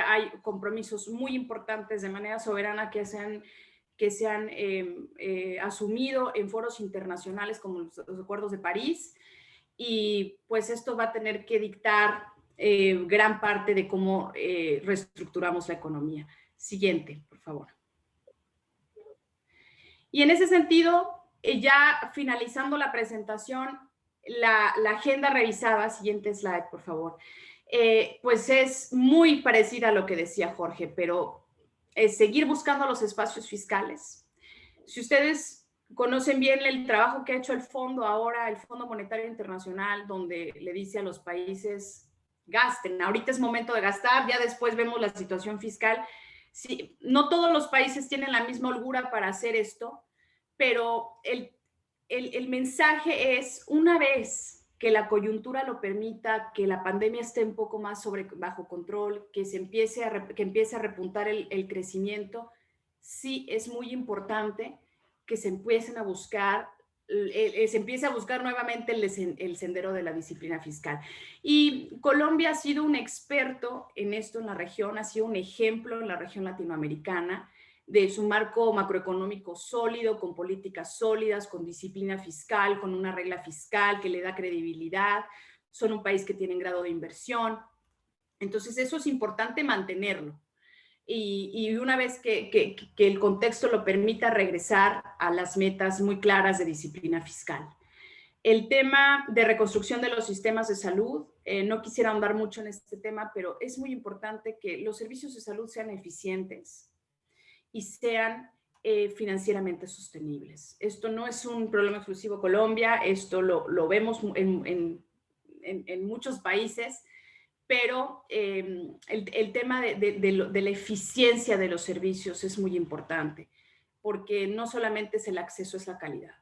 Hay compromisos muy importantes de manera soberana que se han asumido en foros internacionales como los acuerdos de París. Y pues esto va a tener que dictar gran parte de cómo reestructuramos la economía. Siguiente, por favor. Y en ese sentido, ya finalizando la presentación, la agenda revisada, siguiente slide, por favor, pues es muy parecida a lo que decía Jorge, pero seguir buscando los espacios fiscales. Si ustedes conocen bien el trabajo que ha hecho el fondo ahora, el Fondo Monetario Internacional, donde le dice a los países, gasten, ahorita es momento de gastar, ya después vemos la situación fiscal. Sí, no todos los países tienen la misma holgura para hacer esto, pero el mensaje es, una vez que la coyuntura lo permita, que la pandemia esté un poco más bajo control, que empiece a repuntar el crecimiento, sí es muy importante que se empiecen a buscar, se empiece a buscar nuevamente el sendero de la disciplina fiscal. Y Colombia ha sido un experto en esto en la región, ha sido un ejemplo en la región latinoamericana de su marco macroeconómico sólido, con políticas sólidas, con disciplina fiscal, con una regla fiscal que le da credibilidad. Son un país que tiene grado de inversión. Entonces, eso es importante mantenerlo. Y una vez que el contexto lo permita, regresar a las metas muy claras de disciplina fiscal. El tema de reconstrucción de los sistemas de salud, no quisiera ahondar mucho en este tema, pero es muy importante que los servicios de salud sean eficientes y sean financieramente sostenibles. Esto no es un problema exclusivo de Colombia, esto lo vemos en muchos países, pero el tema de la eficiencia de los servicios es muy importante, porque no solamente es el acceso, es la calidad.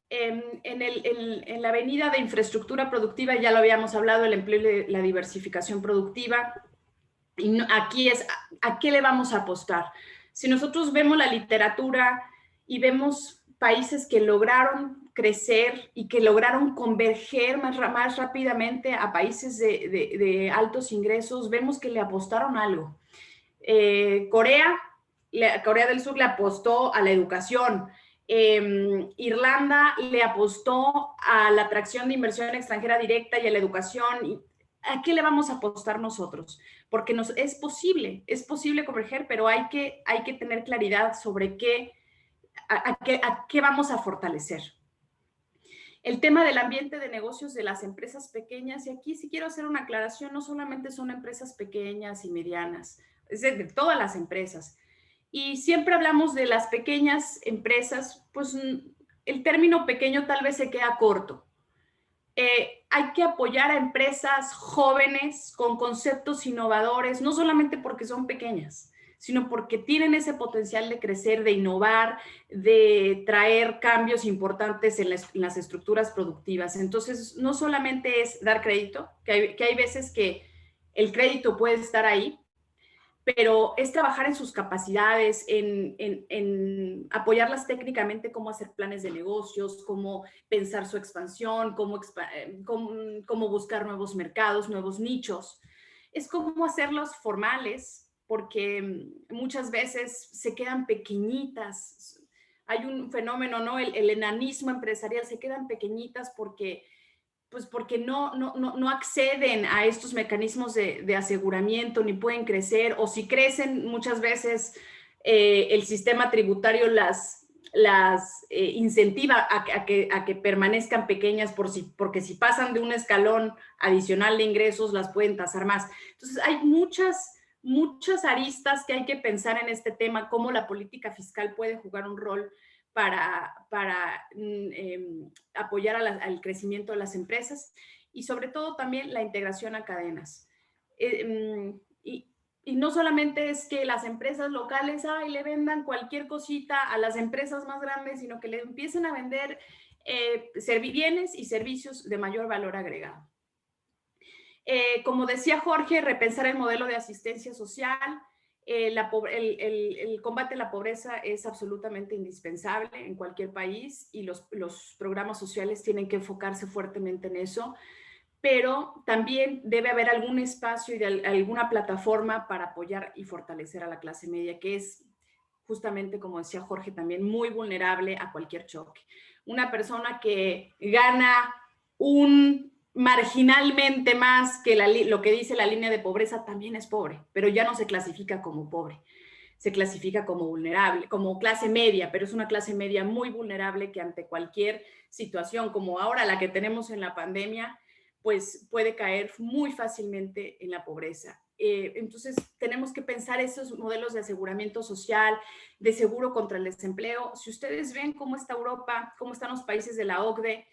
En la avenida de infraestructura productiva, ya lo habíamos hablado, el empleo y la diversificación productiva, y no, aquí es, ¿a qué le vamos a apostar? Si nosotros vemos la literatura y vemos países que lograron crecer y que lograron converger más rápidamente a países de altos ingresos, vemos que le apostaron algo. Corea del Sur le apostó a la educación. Irlanda le apostó a la atracción de inversión extranjera directa y a la educación. ¿A qué le vamos a apostar nosotros? Porque es posible converger, pero hay que tener claridad sobre a qué vamos a fortalecer. El tema del ambiente de negocios de las empresas pequeñas, y aquí sí quiero hacer una aclaración, no solamente son empresas pequeñas y medianas, es de todas las empresas. Y siempre hablamos de las pequeñas empresas, pues el término pequeño tal vez se queda corto. Hay que apoyar a empresas jóvenes con conceptos innovadores, no solamente porque son pequeñas, sino porque tienen ese potencial de crecer, de innovar, de traer cambios importantes en las estructuras productivas. Entonces, no solamente es dar crédito, que hay veces que el crédito puede estar ahí, pero es trabajar en sus capacidades, en apoyarlas técnicamente, cómo hacer planes de negocios, cómo pensar su expansión, cómo buscar nuevos mercados, nuevos nichos. Es cómo hacerlos formales, porque muchas veces se quedan pequeñitas. Hay un fenómeno, ¿no? El enanismo empresarial, se quedan pequeñitas porque no acceden a estos mecanismos de aseguramiento, ni pueden crecer, o si crecen, muchas veces el sistema tributario las incentiva a que permanezcan pequeñas, porque si pasan de un escalón adicional de ingresos, las pueden tasar más. Entonces, hay muchas aristas que hay que pensar en este tema, cómo la política fiscal puede jugar un rol para apoyar al crecimiento de las empresas, y sobre todo también la integración a cadenas. Y no solamente es que las empresas locales le vendan cualquier cosita a las empresas más grandes, sino que le empiecen a vender bienes y servicios de mayor valor agregado. Como decía Jorge, repensar el modelo de asistencia social. El combate a la pobreza es absolutamente indispensable en cualquier país, y los programas sociales tienen que enfocarse fuertemente en eso, pero también debe haber algún espacio y alguna plataforma para apoyar y fortalecer a la clase media, que es justamente, como decía Jorge, también muy vulnerable a cualquier choque. Una persona que gana marginalmente más que lo que dice la línea de pobreza también es pobre, pero ya no se clasifica como pobre, se clasifica como vulnerable, como clase media, pero es una clase media muy vulnerable que ante cualquier situación, como ahora la que tenemos en la pandemia, pues puede caer muy fácilmente en la pobreza. Entonces tenemos que pensar esos modelos de aseguramiento social, de seguro contra el desempleo. Si ustedes ven cómo está Europa, cómo están los países de la OCDE,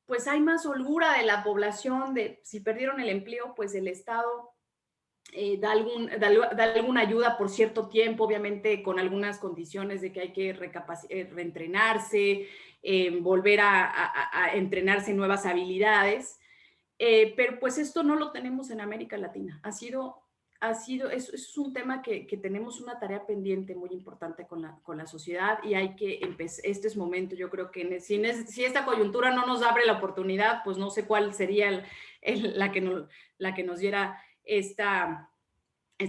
pues hay más holgura de la población, si perdieron el empleo, pues el Estado da alguna ayuda por cierto tiempo, obviamente con algunas condiciones de que hay que reentrenarse, volver a entrenarse en nuevas habilidades, pero pues esto no lo tenemos en América Latina. Es un tema que tenemos una tarea pendiente muy importante con la sociedad y hay que empezar. Este es momento, yo creo que si esta coyuntura no nos abre la oportunidad, pues no sé cuál sería la que nos diera esta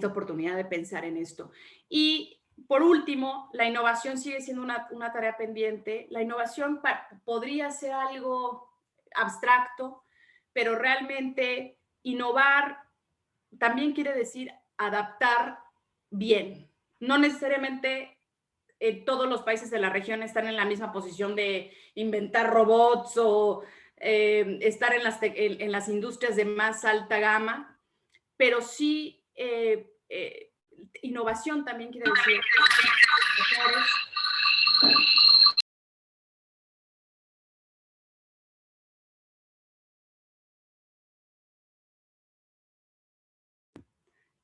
oportunidad de pensar en esto. Y por último, la innovación sigue siendo una tarea pendiente. La innovación podría ser algo abstracto, pero realmente innovar también quiere decir adaptar bien. No necesariamente todos los países de la región están en la misma posición de inventar robots o estar en las industrias de más alta gama, pero sí innovación también quiere decir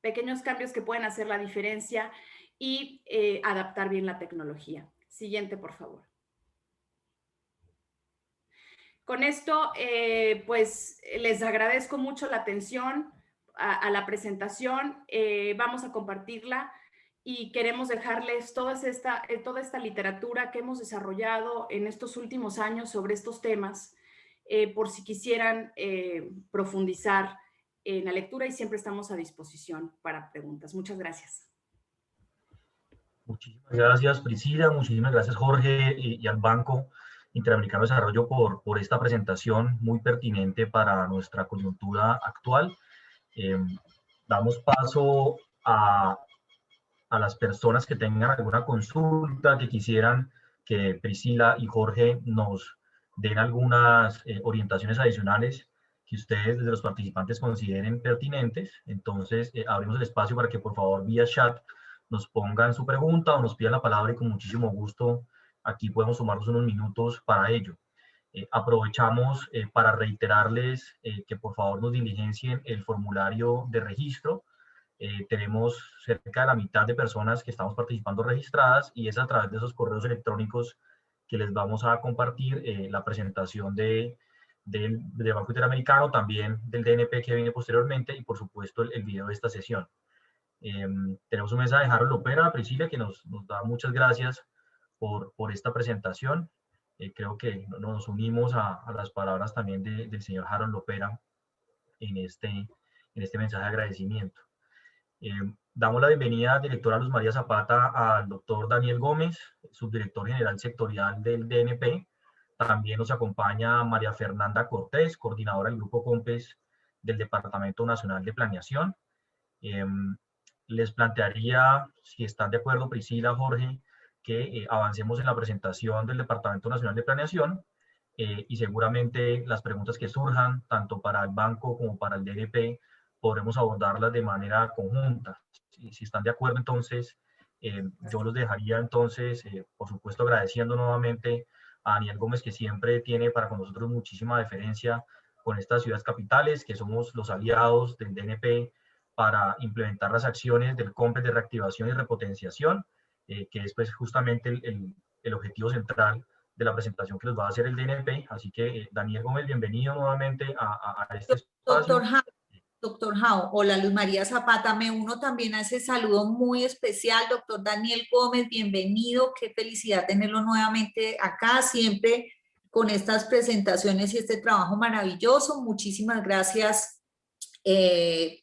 pequeños cambios que pueden hacer la diferencia y adaptar bien la tecnología. Siguiente, por favor. Con esto, pues les agradezco mucho la atención a la presentación. Vamos a compartirla y queremos dejarles toda esta literatura que hemos desarrollado en estos últimos años sobre estos temas, por si quisieran profundizar en la lectura, y siempre estamos a disposición para preguntas. Muchas gracias. Muchísimas gracias, Priscila. Muchísimas gracias, Jorge, y al Banco Interamericano de Desarrollo por esta presentación muy pertinente para nuestra coyuntura actual. Damos paso a las personas que tengan alguna consulta, que quisieran que Priscila y Jorge nos den algunas orientaciones adicionales que ustedes desde los participantes consideren pertinentes. Entonces, abrimos el espacio para que por favor vía chat nos pongan su pregunta o nos pidan la palabra, y con muchísimo gusto aquí podemos tomarnos unos minutos para ello. Aprovechamos para reiterarles que por favor nos diligencien el formulario de registro. Tenemos cerca de la mitad de personas que estamos participando registradas, y es a través de esos correos electrónicos que les vamos a compartir la presentación del Banco Interamericano, también del DNP que viene posteriormente, y por supuesto el video de esta sesión. Tenemos un mensaje de Harold Lopera, Priscila, que nos da muchas gracias por esta presentación. Creo que nos unimos a las palabras también del señor Harold Lopera en este mensaje de agradecimiento. Damos la bienvenida, directora Luz María Zapata, al doctor Daniel Gómez, subdirector general sectorial del DNP. También nos acompaña María Fernanda Cortés, coordinadora del Grupo COMPES del Departamento Nacional de Planeación. Les plantearía, si están de acuerdo, Priscila, Jorge, que avancemos en la presentación del Departamento Nacional de Planeación, y seguramente las preguntas que surjan, tanto para el banco como para el DNP, podremos abordarlas de manera conjunta. Si están de acuerdo, entonces, yo los dejaría entonces, por supuesto, agradeciendo nuevamente a Daniel Gómez, que siempre tiene para con nosotros muchísima deferencia con estas ciudades capitales, que somos los aliados del DNP para implementar las acciones del COMPES de reactivación y repotenciación, que es pues justamente el objetivo central de la presentación que nos va a hacer el DNP. Así que, Daniel Gómez, bienvenido nuevamente a este espacio. Doctor Jao, hola, Luz María Zapata, me uno también a ese saludo muy especial. Doctor Daniel Gómez, bienvenido, qué felicidad tenerlo nuevamente acá, siempre con estas presentaciones y este trabajo maravilloso. Muchísimas gracias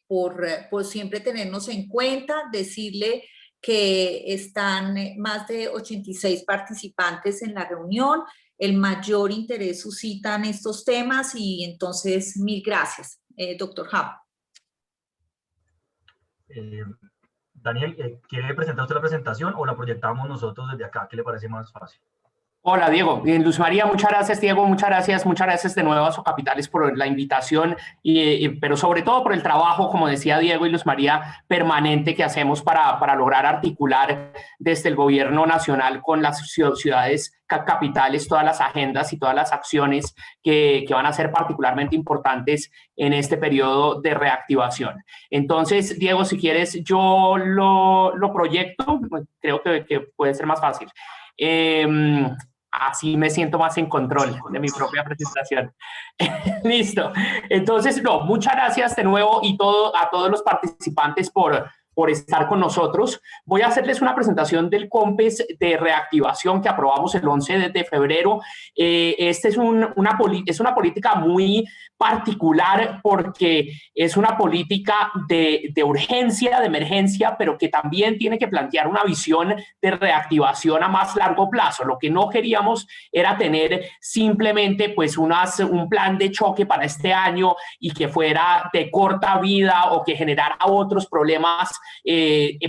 por siempre tenernos en cuenta. Decirle que están más de 86 participantes en la reunión. El mayor interés suscitan estos temas, y entonces mil gracias, doctor Jao. Daniel, ¿quiere presentar usted la presentación o la proyectamos nosotros desde acá? ¿Qué le parece más fácil? Hola, Diego. Bien, Luz María, muchas gracias, Diego. Muchas gracias de nuevo a Socapitales por la invitación, pero sobre todo por el trabajo, como decía Diego y Luz María, permanente que hacemos para lograr articular desde el gobierno nacional con las ciudades capitales todas las agendas y todas las acciones que van a ser particularmente importantes en este periodo de reactivación. Entonces, Diego, si quieres, yo lo proyecto, creo que puede ser más fácil. Así me siento más en control de mi propia presentación. Listo. Entonces, no, muchas gracias de nuevo y a todos los participantes por estar con nosotros. Voy a hacerles una presentación del COMPES de reactivación que aprobamos el 11 de febrero. Esta es una política muy particular porque es una política de urgencia, de emergencia, pero que también tiene que plantear una visión de reactivación a más largo plazo. Lo que no queríamos era tener simplemente pues un plan de choque para este año y que fuera de corta vida o que generara otros problemas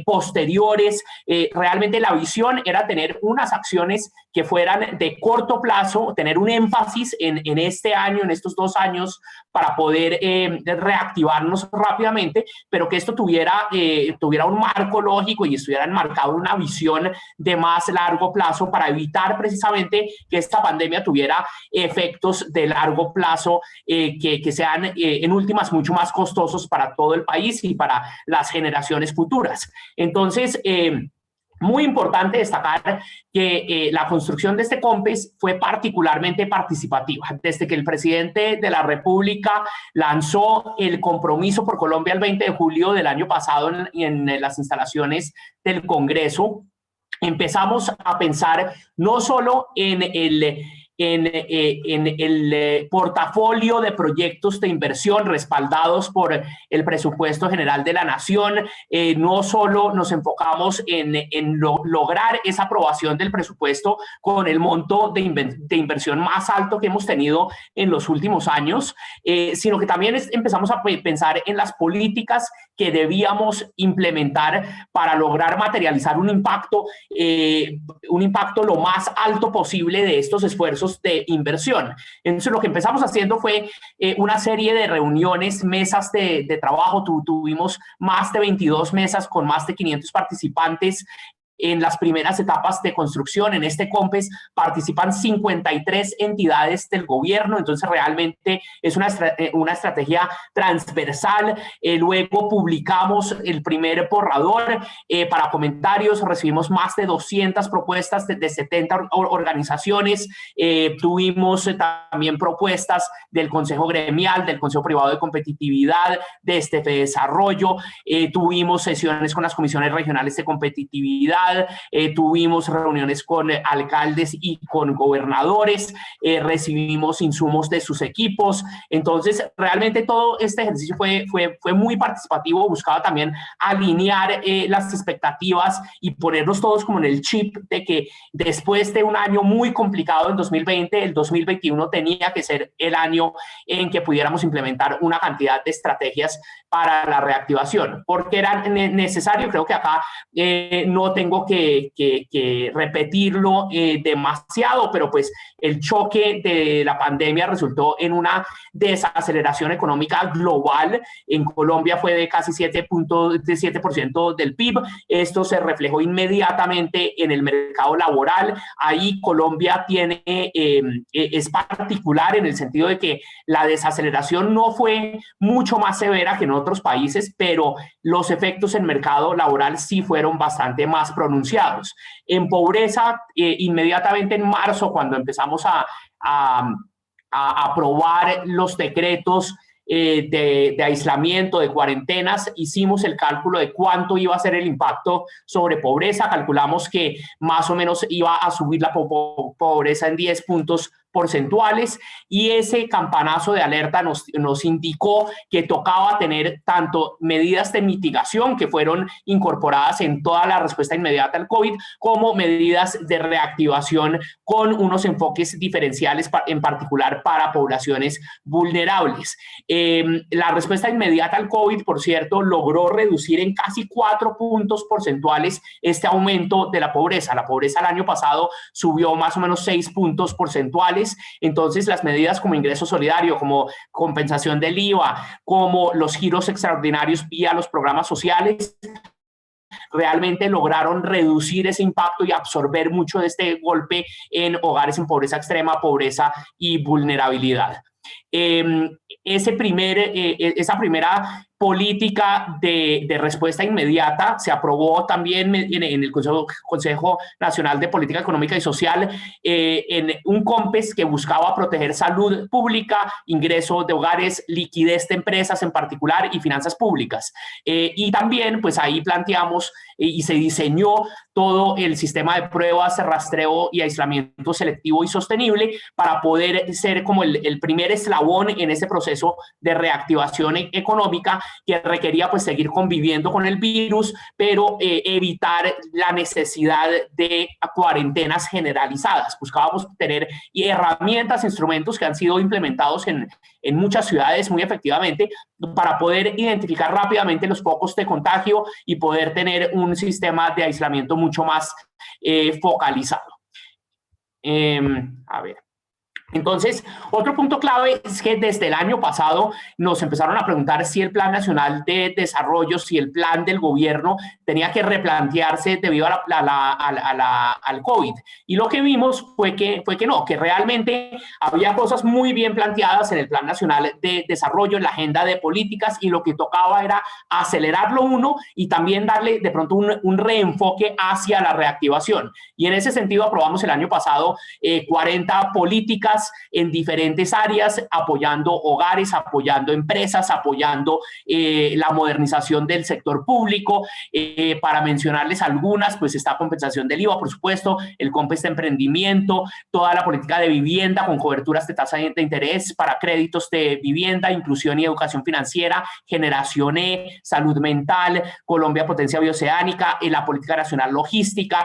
posteriores. Realmente la visión era tener unas acciones que fueran de corto plazo, tener un énfasis en este año, en estos 2 años, para poder reactivarnos rápidamente, pero que esto tuviera un marco lógico y estuviera enmarcado en una visión de más largo plazo para evitar precisamente que esta pandemia tuviera efectos de largo plazo que sean en últimas mucho más costosos para todo el país y para las generaciones futuras. Entonces, muy importante destacar que la construcción de este COMPES fue particularmente participativa. Desde que el presidente de la República lanzó el compromiso por Colombia el 20 de julio del año pasado en las instalaciones del Congreso, empezamos a pensar no solo en el portafolio de proyectos de inversión respaldados por el presupuesto general de la nación. No solo nos enfocamos en lograr esa aprobación del presupuesto con el monto de inversión más alto que hemos tenido en los últimos años, sino que también empezamos a pensar en las políticas que debíamos implementar para lograr materializar un impacto lo más alto posible de estos esfuerzos de inversión. Entonces, lo que empezamos haciendo fue una serie de reuniones, mesas de trabajo. Tuvimos más de 22 mesas con más de 500 participantes. En las primeras etapas de construcción, en este COMPES, participan 53 entidades del gobierno, entonces realmente es una estrategia transversal. Luego publicamos el primer borrador para comentarios, recibimos más de 200 propuestas de 70 organizaciones, tuvimos también propuestas del Consejo Gremial, del Consejo Privado de Competitividad, de Desarrollo, tuvimos sesiones con las comisiones regionales de competitividad, tuvimos reuniones con alcaldes y con gobernadores, recibimos insumos de sus equipos. Entonces, realmente todo este ejercicio fue muy participativo, buscaba también alinear las expectativas y ponernos todos como en el chip de que después de un año muy complicado en 2020, el 2021 tenía que ser el año en que pudiéramos implementar una cantidad de estrategias para la reactivación, porque era necesario. Creo que acá no tengo que repetirlo demasiado, pero pues el choque de la pandemia resultó en una desaceleración económica global. En Colombia fue de casi 7% del PIB. Esto se reflejó inmediatamente en el mercado laboral. Ahí Colombia es particular en el sentido de que la desaceleración no fue mucho más severa que en otros países, pero los efectos en mercado laboral sí fueron bastante más pronunciados. En pobreza, inmediatamente en marzo, cuando empezamos a aprobar los decretos de aislamiento, de cuarentenas, hicimos el cálculo de cuánto iba a ser el impacto sobre pobreza. Calculamos que más o menos iba a subir la pobreza en 10 puntos porcentuales, y ese campanazo de alerta nos indicó que tocaba tener tanto medidas de mitigación que fueron incorporadas en toda la respuesta inmediata al COVID, como medidas de reactivación con unos enfoques diferenciales, en particular para poblaciones vulnerables. La respuesta inmediata al COVID, por cierto, logró reducir en casi 4 puntos porcentuales este aumento de la pobreza. La pobreza el año pasado subió más o menos 6 puntos porcentuales. Entonces, las medidas como ingreso solidario, como compensación del IVA, como los giros extraordinarios vía los programas sociales, realmente lograron reducir ese impacto y absorber mucho de este golpe en hogares en pobreza extrema, pobreza y vulnerabilidad. Esa primera política de respuesta inmediata se aprobó también en el Consejo Nacional de Política Económica y Social, en un COMPES que buscaba proteger salud pública, ingreso de hogares, liquidez de empresas en particular y finanzas públicas. Y también, pues ahí planteamos y se diseñó todo el sistema de pruebas, rastreo y aislamiento selectivo y sostenible para poder ser como el primer eslabón en este proceso de reactivación económica, que requería pues seguir conviviendo con el virus, pero evitar la necesidad de cuarentenas generalizadas. Buscábamos tener herramientas, instrumentos que han sido implementados en muchas ciudades muy efectivamente para poder identificar rápidamente los focos de contagio y poder tener un sistema de aislamiento mucho más focalizado. A ver. Entonces, otro punto clave es que desde el año pasado nos empezaron a preguntar si el Plan Nacional de Desarrollo, si el plan del gobierno tenía que replantearse debido al COVID. Y lo que vimos fue que no, que realmente había cosas muy bien planteadas en el Plan Nacional de Desarrollo, en la agenda de políticas, y lo que tocaba era acelerarlo uno y también darle de pronto un reenfoque hacia la reactivación. Y en ese sentido aprobamos el año pasado 40 políticas en diferentes áreas, apoyando hogares, apoyando empresas, apoyando la modernización del sector público. Para mencionarles algunas, pues está compensación del IVA, por supuesto, el COMPES de emprendimiento, toda la política de vivienda con coberturas de tasa de interés para créditos de vivienda, inclusión y educación financiera, Generación E, salud mental, Colombia Potencia Bioceánica, la política nacional logística,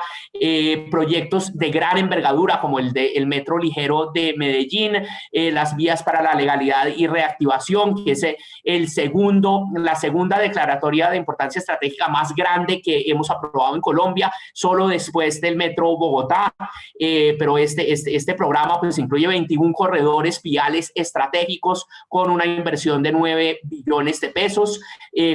proyectos de gran envergadura como el metro ligero de Medellín, las vías para la legalidad y reactivación, que es la segunda declaratoria de importancia estratégica más grande que hemos aprobado en Colombia, solo después del metro Bogotá, pero este programa pues incluye 21 corredores viales estratégicos con una inversión de 9 billones de pesos,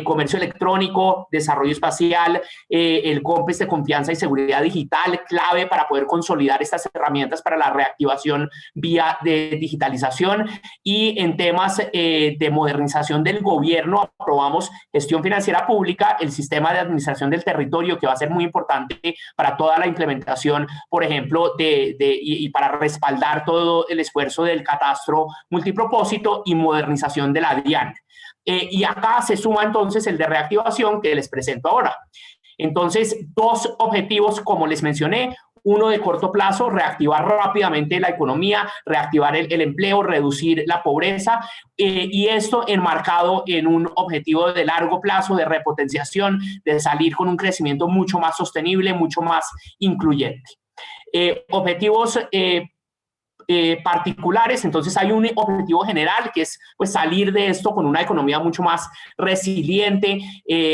comercio electrónico, desarrollo espacial, el COMPES de confianza y seguridad digital, clave para poder consolidar estas herramientas para la reactivación vía de digitalización. Y en temas de modernización del gobierno aprobamos gestión financiera pública, el sistema de administración del territorio, que va a ser muy importante para toda la implementación, por ejemplo, y para respaldar todo el esfuerzo del catastro multipropósito, y modernización de la DIAN. Y acá se suma entonces el de reactivación que les presento ahora. Entonces, dos objetivos, como les mencioné: uno de corto plazo, reactivar rápidamente la economía, reactivar el empleo, reducir la pobreza, y esto enmarcado en un objetivo de largo plazo de repotenciación, de salir con un crecimiento mucho más sostenible, mucho más incluyente. Objetivos particulares, entonces hay un objetivo general que es pues salir de esto con una economía mucho más resiliente,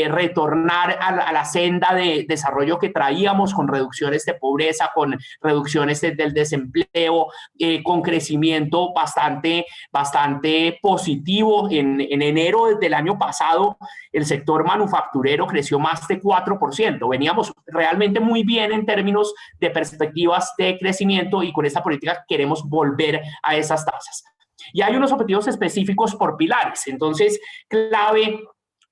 retornar a la senda de desarrollo que traíamos, con reducciones de pobreza, con reducciones del desempleo, con crecimiento bastante positivo. En enero del año pasado el sector manufacturero creció más de 4%, veníamos realmente muy bien en términos de perspectivas de crecimiento, y con esta política queremos volver a esas tasas. Y hay unos objetivos específicos por pilares. Entonces, clave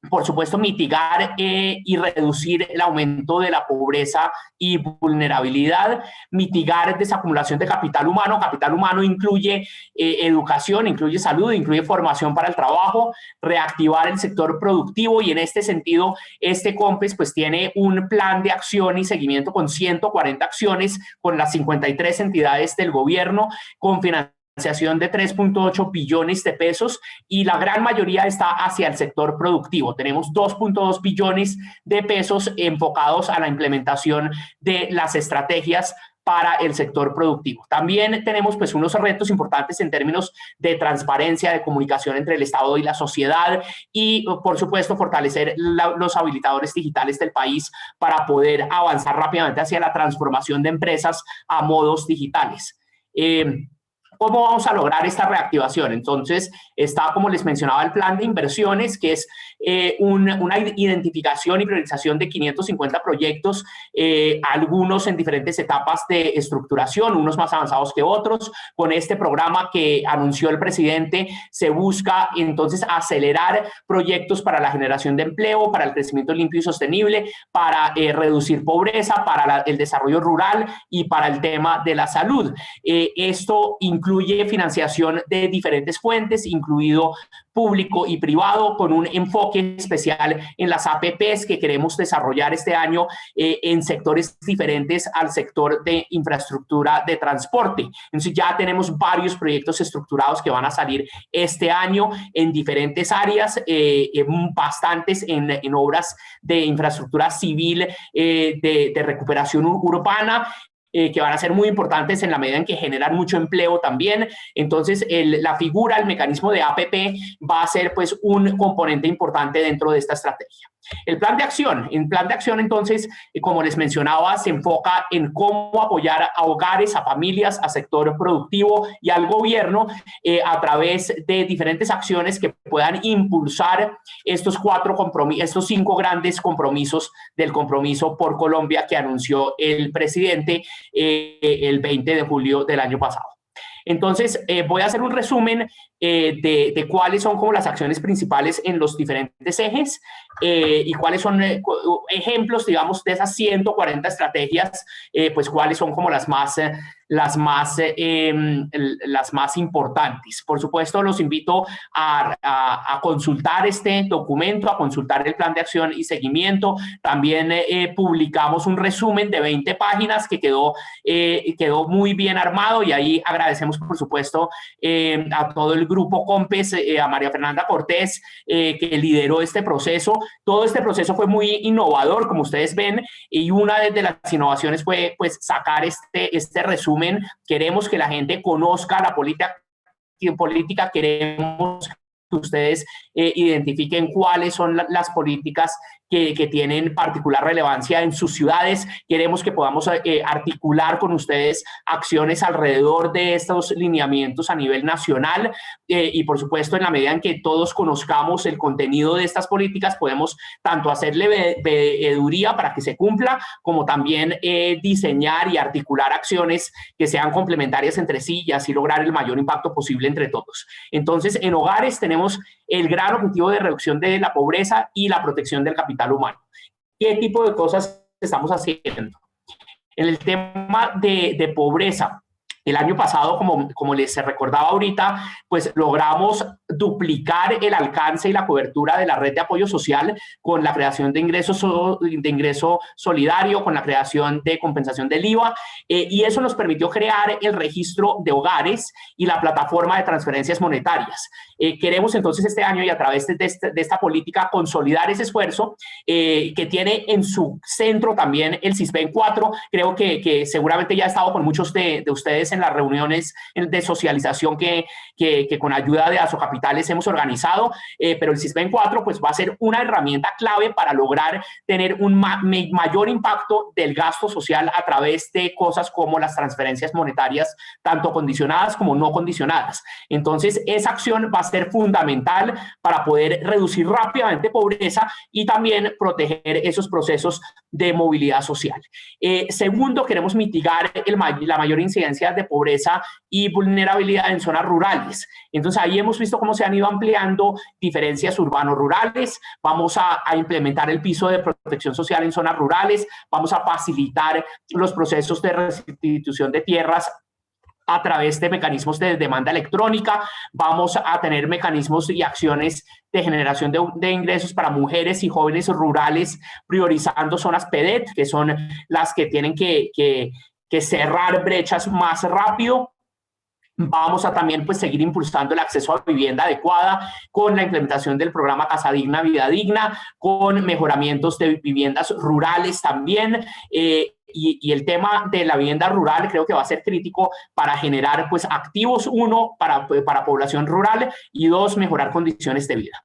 por supuesto, mitigar y reducir el aumento de la pobreza y vulnerabilidad, mitigar desacumulación de capital humano. Capital humano incluye educación, incluye salud, incluye formación para el trabajo, reactivar el sector productivo, y en este sentido, este COMPES pues tiene un plan de acción y seguimiento con 140 acciones con las 53 entidades del gobierno, con financiación de 3.8 billones de pesos, y la gran mayoría está hacia el sector productivo. Tenemos 2.2 billones de pesos enfocados a la implementación de las estrategias para el sector productivo. También tenemos pues unos retos importantes en términos de transparencia, de comunicación entre el Estado y la sociedad, y por supuesto fortalecer los habilitadores digitales del país para poder avanzar rápidamente hacia la transformación de empresas a modos digitales. ¿Cómo vamos a lograr esta reactivación? Entonces, está, como les mencionaba, el plan de inversiones, que es una identificación y priorización de 550 proyectos, algunos en diferentes etapas de estructuración, unos más avanzados que otros. Con este programa que anunció el presidente, se busca entonces acelerar proyectos para la generación de empleo, para el crecimiento limpio y sostenible, para reducir pobreza, para el desarrollo rural y para el tema de la salud. Esto incluye financiación de diferentes fuentes, incluido público y privado, con un enfoque especial en las APPs que queremos desarrollar este año en sectores diferentes al sector de infraestructura de transporte. Entonces ya tenemos varios proyectos estructurados que van a salir este año en diferentes áreas, bastantes en obras de infraestructura civil, de recuperación urbana, que van a ser muy importantes en la medida en que generan mucho empleo también. Entonces, la figura, el mecanismo de APP va a ser pues un componente importante dentro de esta estrategia. El plan de acción. En plan de acción, entonces, como les mencionaba, se enfoca en cómo apoyar a hogares, a familias, a sector productivo y al gobierno a través de diferentes acciones que puedan impulsar estos 5 grandes compromisos del Compromiso por Colombia que anunció el presidente el 20 de julio del año pasado. Entonces, voy a hacer un resumen de cuáles son como las acciones principales en los diferentes ejes y cuáles son ejemplos, digamos, de esas 140 estrategias, pues cuáles son como las más importantes. Por supuesto, los invito a consultar este documento, a consultar el plan de acción y seguimiento. También publicamos un resumen de 20 páginas que quedó muy bien armado, y ahí agradecemos, por supuesto, a todo el grupo COMPES, a María Fernanda Cortés, que lideró este proceso. Todo este proceso fue muy innovador, como ustedes ven, y una de las innovaciones fue pues sacar este resumen. Queremos que la gente conozca la política, queremos que ustedes identifiquen cuáles son las políticas que tienen particular relevancia en sus ciudades. Queremos que podamos articular con ustedes acciones alrededor de estos lineamientos a nivel nacional, y por supuesto, en la medida en que todos conozcamos el contenido de estas políticas, podemos tanto hacerle veeduría para que se cumpla, como también diseñar y articular acciones que sean complementarias entre sí y así lograr el mayor impacto posible entre todos. Entonces, en hogares tenemos el gran objetivo de reducción de la pobreza y la protección del capital humano. ¿Qué tipo de cosas estamos haciendo? En el tema de pobreza, el año pasado, como les recordaba ahorita, pues logramos duplicar el alcance y la cobertura de la red de apoyo social con la creación de ingreso solidario, con la creación de compensación del IVA, y eso nos permitió crear el registro de hogares y la plataforma de transferencias monetarias. Queremos entonces este año, y a través de esta política, consolidar ese esfuerzo que tiene en su centro también el CISBEN 4. Creo que seguramente ya he estado con muchos de ustedes en las reuniones de socialización que con ayuda de Asocapitales hemos organizado, pero el CISBEN 4 pues va a ser una herramienta clave para lograr tener un mayor impacto del gasto social a través de cosas como las transferencias monetarias, tanto condicionadas como no condicionadas. Entonces, esa acción va a ser fundamental para poder reducir rápidamente pobreza y también proteger esos procesos de movilidad social. Segundo, queremos mitigar la mayor incidencia de pobreza y vulnerabilidad en zonas rurales. Entonces, ahí hemos visto cómo cómo se han ido ampliando diferencias urbano-rurales. Vamos a implementar el piso de protección social en zonas rurales. Vamos a facilitar los procesos de restitución de tierras a través de mecanismos de demanda electrónica. Vamos a tener mecanismos y acciones de generación de ingresos para mujeres y jóvenes rurales, priorizando zonas PEDET, que son las que tienen que cerrar brechas más rápido. Vamos a también pues seguir impulsando el acceso a vivienda adecuada con la implementación del programa Casa Digna, Vida Digna, con mejoramientos de viviendas rurales también. Y el tema de la vivienda rural creo que va a ser crítico para generar pues activos, uno, para población rural, y dos, mejorar condiciones de vida.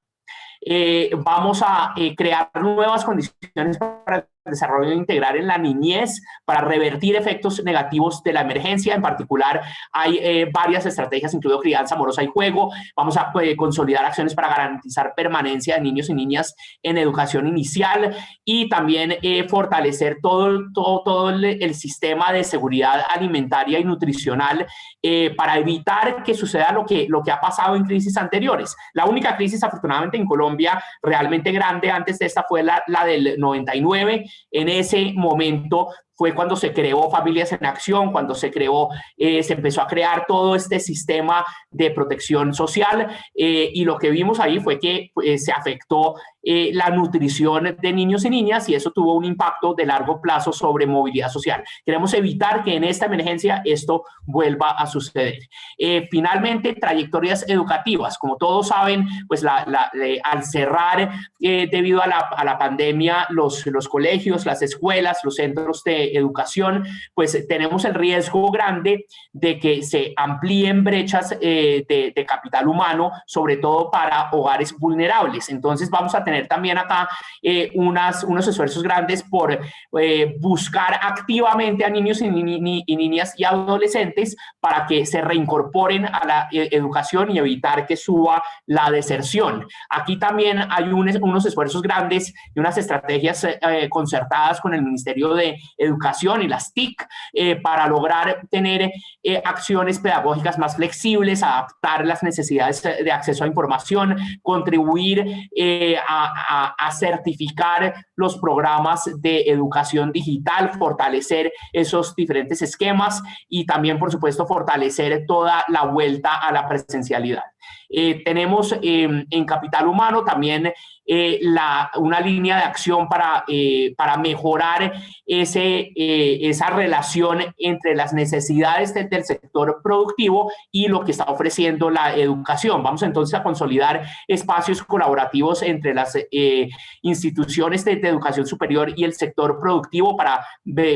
Vamos a crear nuevas condiciones para el desarrollo integral en la niñez, para revertir efectos negativos de la emergencia. En particular, hay varias estrategias, incluido crianza amorosa y juego. Vamos a consolidar acciones para garantizar permanencia de niños y niñas en educación inicial, y también fortalecer todo el sistema de seguridad alimentaria y nutricional para evitar que suceda lo que ha pasado en crisis anteriores. La única crisis, afortunadamente, en Colombia realmente grande antes de esta fue la del 99. En ese momento fue cuando se creó Familias en Acción, cuando se empezó a crear todo este sistema de protección social, y lo que vimos ahí fue que se afectó la nutrición de niños y niñas, y eso tuvo un impacto de largo plazo sobre movilidad social. Queremos evitar que en esta emergencia esto vuelva a suceder. Finalmente, trayectorias educativas. Como todos saben, pues al cerrar debido a la pandemia los colegios, las escuelas, los centros de educación, pues tenemos el riesgo grande de que se amplíen brechas de capital humano, sobre todo para hogares vulnerables. Entonces vamos a tener también acá unos esfuerzos grandes por buscar activamente a niños y niñas y adolescentes para que se reincorporen a la educación y evitar que suba la deserción. Aquí también hay unos esfuerzos grandes y unas estrategias concertadas con el Ministerio de Educación y las TIC para lograr tener acciones pedagógicas más flexibles, adaptar las necesidades de acceso a información, contribuir a certificar los programas de educación digital, fortalecer esos diferentes esquemas y también, por supuesto, fortalecer toda la vuelta a la presencialidad. Tenemos en capital humano también una línea de acción para mejorar esa relación entre las necesidades del sector productivo y lo que está ofreciendo la educación. Vamos entonces a consolidar espacios colaborativos entre las instituciones de educación superior y el sector productivo para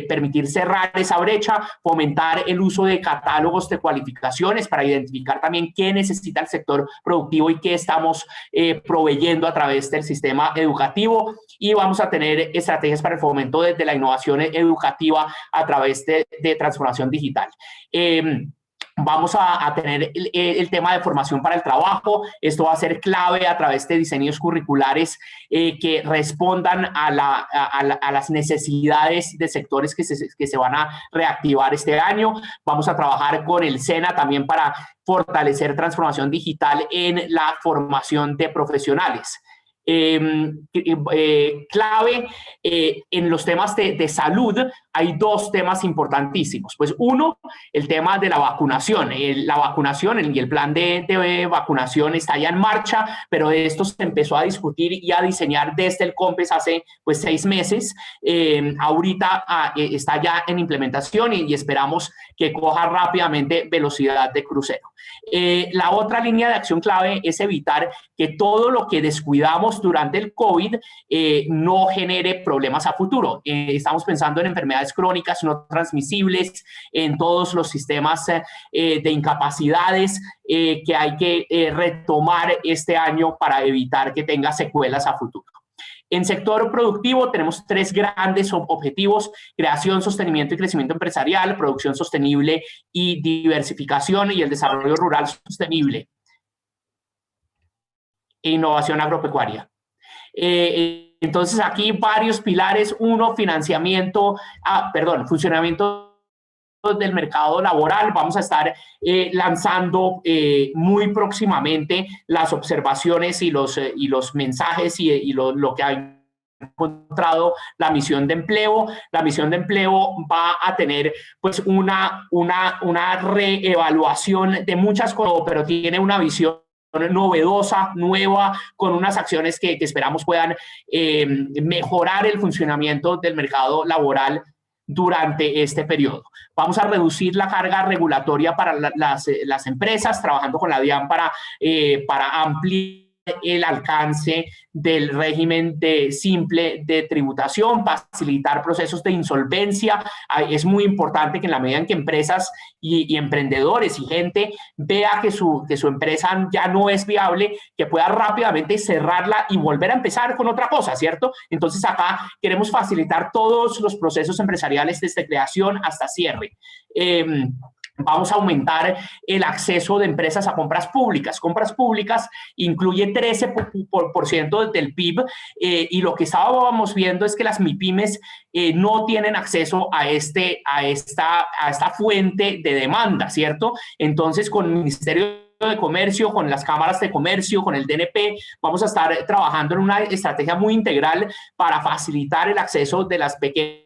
permitir cerrar esa brecha, fomentar el uso de catálogos de cualificaciones para identificar también qué necesita el sector productivo y qué estamos proveyendo a través del sistema educativo, y vamos a tener estrategias para el fomento de la innovación educativa a través de transformación digital. Vamos a tener el tema de formación para el trabajo. Esto va a ser clave a través de diseños curriculares que respondan a las necesidades de sectores que se van a reactivar este año. Vamos a trabajar con el SENA también para fortalecer transformación digital en la formación de profesionales. Clave en los temas de salud hay dos temas importantísimos. Pues uno, el tema de la vacunación. La vacunación y el plan de vacunación está ya en marcha, pero de esto se empezó a discutir y a diseñar desde el COMPES hace pues 6 meses. Ahorita está ya en implementación y esperamos que coja rápidamente velocidad de crucero. La otra línea de acción clave es evitar que todo lo que descuidamos durante el COVID no genere problemas a futuro. Estamos pensando en enfermedades crónicas no transmisibles, en todos los sistemas de incapacidades que hay que retomar este año para evitar que tenga secuelas a futuro. En sector productivo tenemos 3 grandes objetivos: creación, sostenimiento y crecimiento empresarial, producción sostenible y diversificación, y el desarrollo rural sostenible e innovación agropecuaria. Entonces aquí varios pilares. Uno, funcionamiento del mercado laboral. Vamos a estar lanzando muy próximamente las observaciones y los mensajes y lo que hay encontrado la misión de empleo. La misión de empleo va a tener pues una reevaluación de muchas cosas, pero tiene una visión novedosa, nueva, con unas acciones que esperamos puedan mejorar el funcionamiento del mercado laboral durante este periodo. Vamos a reducir la carga regulatoria para las empresas, trabajando con la DIAN para ampliar el alcance del régimen simple de tributación, facilitar procesos de insolvencia. Es muy importante que en la medida en que empresas y emprendedores y gente vea que su empresa ya no es viable, que pueda rápidamente cerrarla y volver a empezar con otra cosa, ¿cierto? Entonces acá queremos facilitar todos los procesos empresariales desde creación hasta cierre. Vamos a aumentar el acceso de empresas a compras públicas. Compras públicas incluye 13% del PIB y lo que estábamos viendo es que las MIPYMES no tienen acceso a esta fuente de demanda, ¿cierto? Entonces, con el Ministerio de Comercio, con las cámaras de comercio, con el DNP, vamos a estar trabajando en una estrategia muy integral para facilitar el acceso de las pequeñas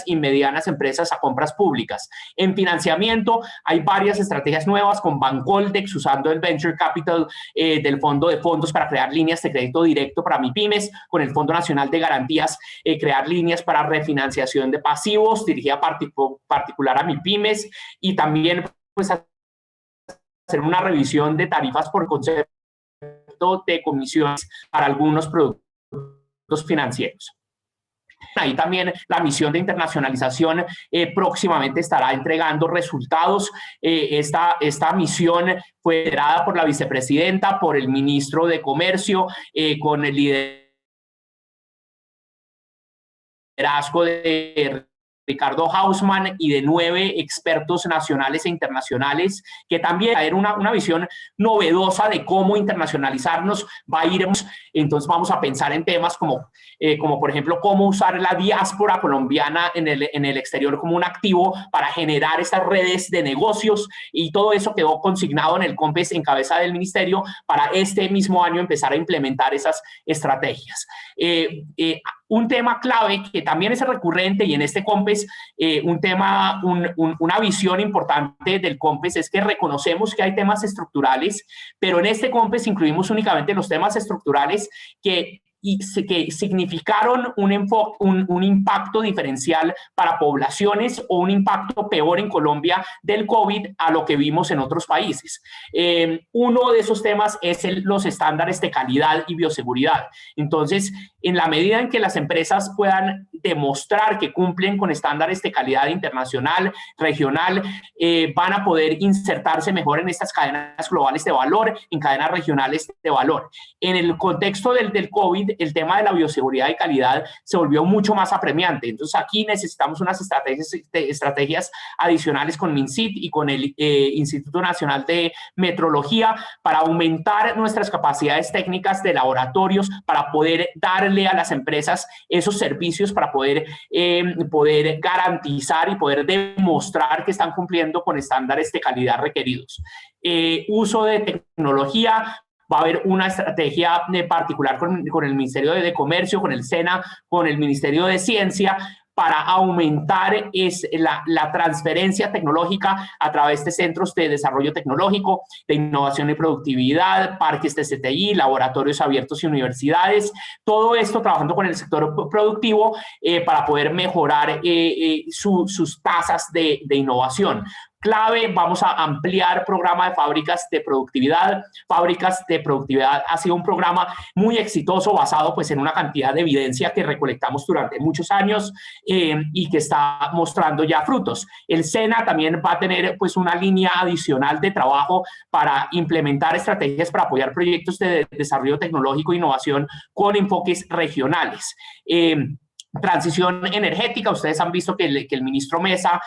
y medianas empresas a compras públicas. En financiamiento hay varias estrategias nuevas con Bancoldex, usando el Venture Capital del Fondo de Fondos para crear líneas de crédito directo para MIPYMES, con el Fondo Nacional de Garantías, crear líneas para refinanciación de pasivos dirigida particular a MIPYMES, y también pues hacer una revisión de tarifas por concepto de comisiones para algunos productos financieros. Ahí también la misión de internacionalización próximamente estará entregando resultados. Esta misión fue liderada por la vicepresidenta, por el ministro de Comercio, con el liderazgo de Ricardo Hausmann y de 9 expertos nacionales e internacionales, que también traer una visión novedosa de cómo internacionalizarnos. Entonces vamos a pensar en temas como por ejemplo cómo usar la diáspora colombiana en el exterior como un activo para generar estas redes de negocios, y todo eso quedó consignado en el COMPES en cabeza del ministerio para este mismo año empezar a implementar esas estrategias. Un tema clave que también es recurrente y en este COMPES, una visión importante del COMPES es que reconocemos que hay temas estructurales, pero en este COMPES incluimos únicamente los temas estructurales que significaron un impacto diferencial para poblaciones o un impacto peor en Colombia del COVID a lo que vimos en otros países. Uno de esos temas es los estándares de calidad y bioseguridad. Entonces, en la medida en que las empresas puedan demostrar que cumplen con estándares de calidad internacional, regional, van a poder insertarse mejor en estas cadenas globales de valor, en cadenas regionales de valor. En el contexto del COVID, el tema de la bioseguridad y calidad se volvió mucho más apremiante. Entonces, aquí necesitamos unas estrategias adicionales con MINCIT y con el Instituto Nacional de Metrología para aumentar nuestras capacidades técnicas de laboratorios, para poder darle a las empresas esos servicios, para poder garantizar y poder demostrar que están cumpliendo con estándares de calidad requeridos. Uso de tecnología. Va a haber una estrategia particular con el Ministerio de Comercio, con el SENA, con el Ministerio de Ciencia, para aumentar la transferencia tecnológica a través de centros de desarrollo tecnológico, de innovación y productividad, parques de CTI, laboratorios abiertos y universidades. Todo esto trabajando con el sector productivo para poder mejorar sus tasas de innovación. Clave, vamos a ampliar programa de fábricas de productividad. Fábricas de productividad ha sido un programa muy exitoso basado pues en una cantidad de evidencia que recolectamos durante muchos años y que está mostrando ya frutos. El SENA también va a tener pues una línea adicional de trabajo para implementar estrategias para apoyar proyectos de desarrollo tecnológico e innovación con enfoques regionales. transición energética. Ustedes han visto que el ministro Mesa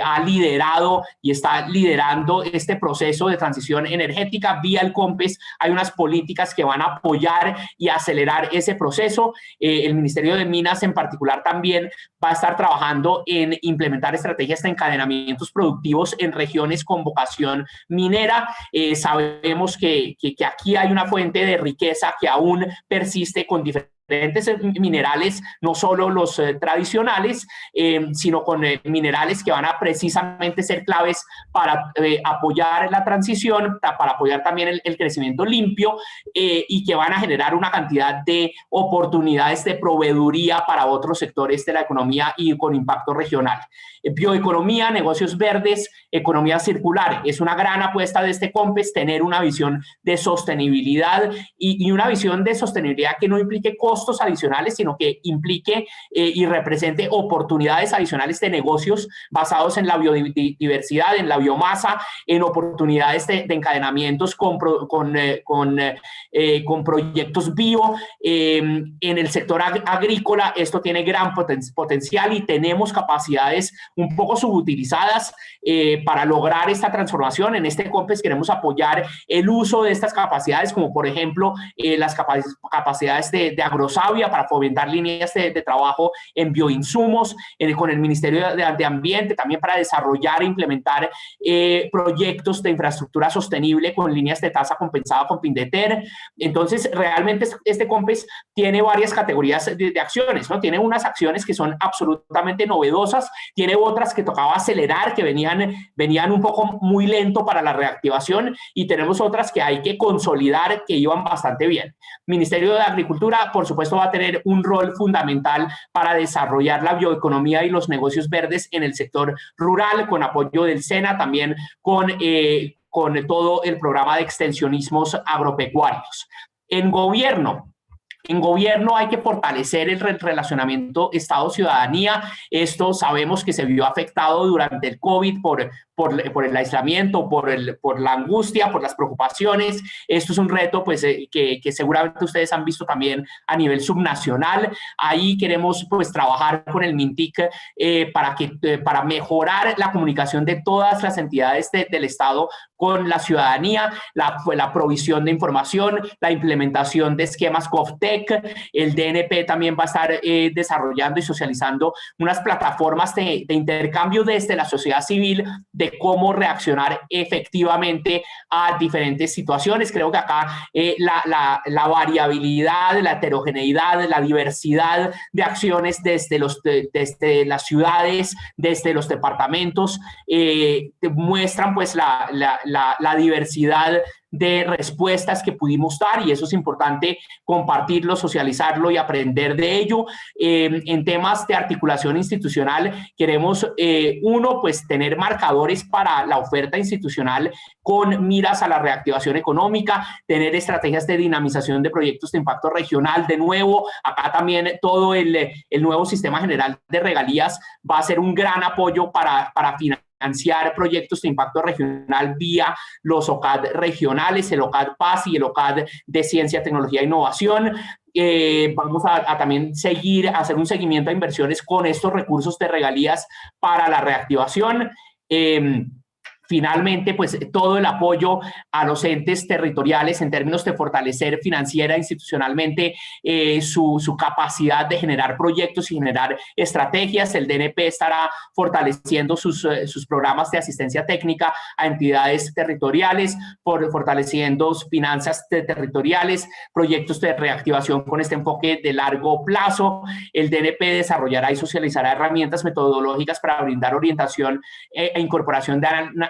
ha liderado y está liderando este proceso de transición energética. Vía el COMPES hay unas políticas que van a apoyar y acelerar ese proceso. El Ministerio de Minas en particular también va a estar trabajando en implementar estrategias de encadenamientos productivos en regiones con vocación minera. Sabemos que aquí hay una fuente de riqueza que aún persiste con diferentes minerales, no solo los tradicionales, sino con minerales que van a precisamente ser claves para apoyar la transición, para apoyar también el crecimiento limpio, y que van a generar una cantidad de oportunidades de proveeduría para otros sectores de la economía y con impacto regional. Bioeconomía, negocios verdes, economía circular. Es una gran apuesta de este COMPES tener una visión de sostenibilidad y una visión de sostenibilidad que no implique costos adicionales, sino que implique y represente oportunidades adicionales de negocios basados en la biodiversidad, en la biomasa, en oportunidades de encadenamientos con proyectos bio. En el sector agrícola esto tiene gran potencial y tenemos capacidades un poco subutilizadas para lograr esta transformación. En este COMPES queremos apoyar el uso de estas capacidades, como por ejemplo las capacidades de agrosavia para fomentar líneas de trabajo en bioinsumos, con el Ministerio de Ambiente también para desarrollar e implementar proyectos de infraestructura sostenible con líneas de tasa compensada con Pindeter. Entonces, realmente este COMPES tiene varias categorías de acciones, ¿no? Tiene unas acciones que son absolutamente novedosas, tiene otras que tocaba acelerar, que venían un poco muy lento para la reactivación, y tenemos otras que hay que consolidar, que iban bastante bien. Ministerio de Agricultura, por supuesto, va a tener un rol fundamental para desarrollar la bioeconomía y los negocios verdes en el sector rural, con apoyo del SENA, también con todo el programa de extensionismos agropecuarios. En gobierno hay que fortalecer el relacionamiento Estado-ciudadanía. Esto sabemos que se vio afectado durante el COVID por el aislamiento, por la angustia, por las preocupaciones. Esto es un reto pues, que seguramente ustedes han visto también a nivel subnacional. Ahí queremos pues, trabajar con el MINTIC para mejorar la comunicación de todas las entidades del Estado con la ciudadanía, la provisión de información, la implementación de esquemas GovTech. El DNP también va a estar desarrollando y socializando unas plataformas de intercambio desde la sociedad civil de cómo reaccionar efectivamente a diferentes situaciones. Creo que acá la variabilidad, la heterogeneidad, la diversidad de acciones desde las ciudades, desde los departamentos, muestran pues la diversidad de respuestas que pudimos dar, y eso es importante compartirlo, socializarlo y aprender de ello. En temas de articulación institucional queremos, pues tener marcadores para la oferta institucional con miras a la reactivación económica, tener estrategias de dinamización de proyectos de impacto regional. De nuevo, acá también todo el nuevo sistema general de regalías va a ser un gran apoyo para financiar proyectos de impacto regional vía los OCAD regionales, el OCAD PAS y el OCAD de Ciencia, Tecnología e Innovación. Vamos a también hacer un seguimiento a inversiones con estos recursos de regalías para la reactivación. Finalmente, pues todo el apoyo a los entes territoriales en términos de fortalecer financiera, institucionalmente, su capacidad de generar proyectos y generar estrategias. El DNP estará fortaleciendo sus programas de asistencia técnica a entidades territoriales, fortaleciendo finanzas territoriales, proyectos de reactivación con este enfoque de largo plazo. El DNP desarrollará y socializará herramientas metodológicas para brindar orientación e incorporación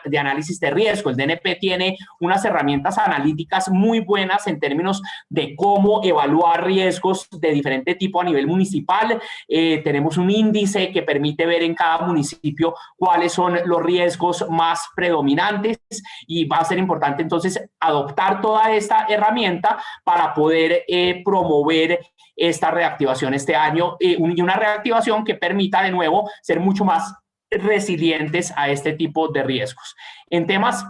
de análisis de riesgo. El DNP tiene unas herramientas analíticas muy buenas en términos de cómo evaluar riesgos de diferente tipo a nivel municipal. Tenemos un índice que permite ver en cada municipio cuáles son los riesgos más predominantes, y va a ser importante entonces adoptar toda esta herramienta para poder promover esta reactivación este año, y una reactivación que permita de nuevo ser mucho más resilientes a este tipo de riesgos. En temas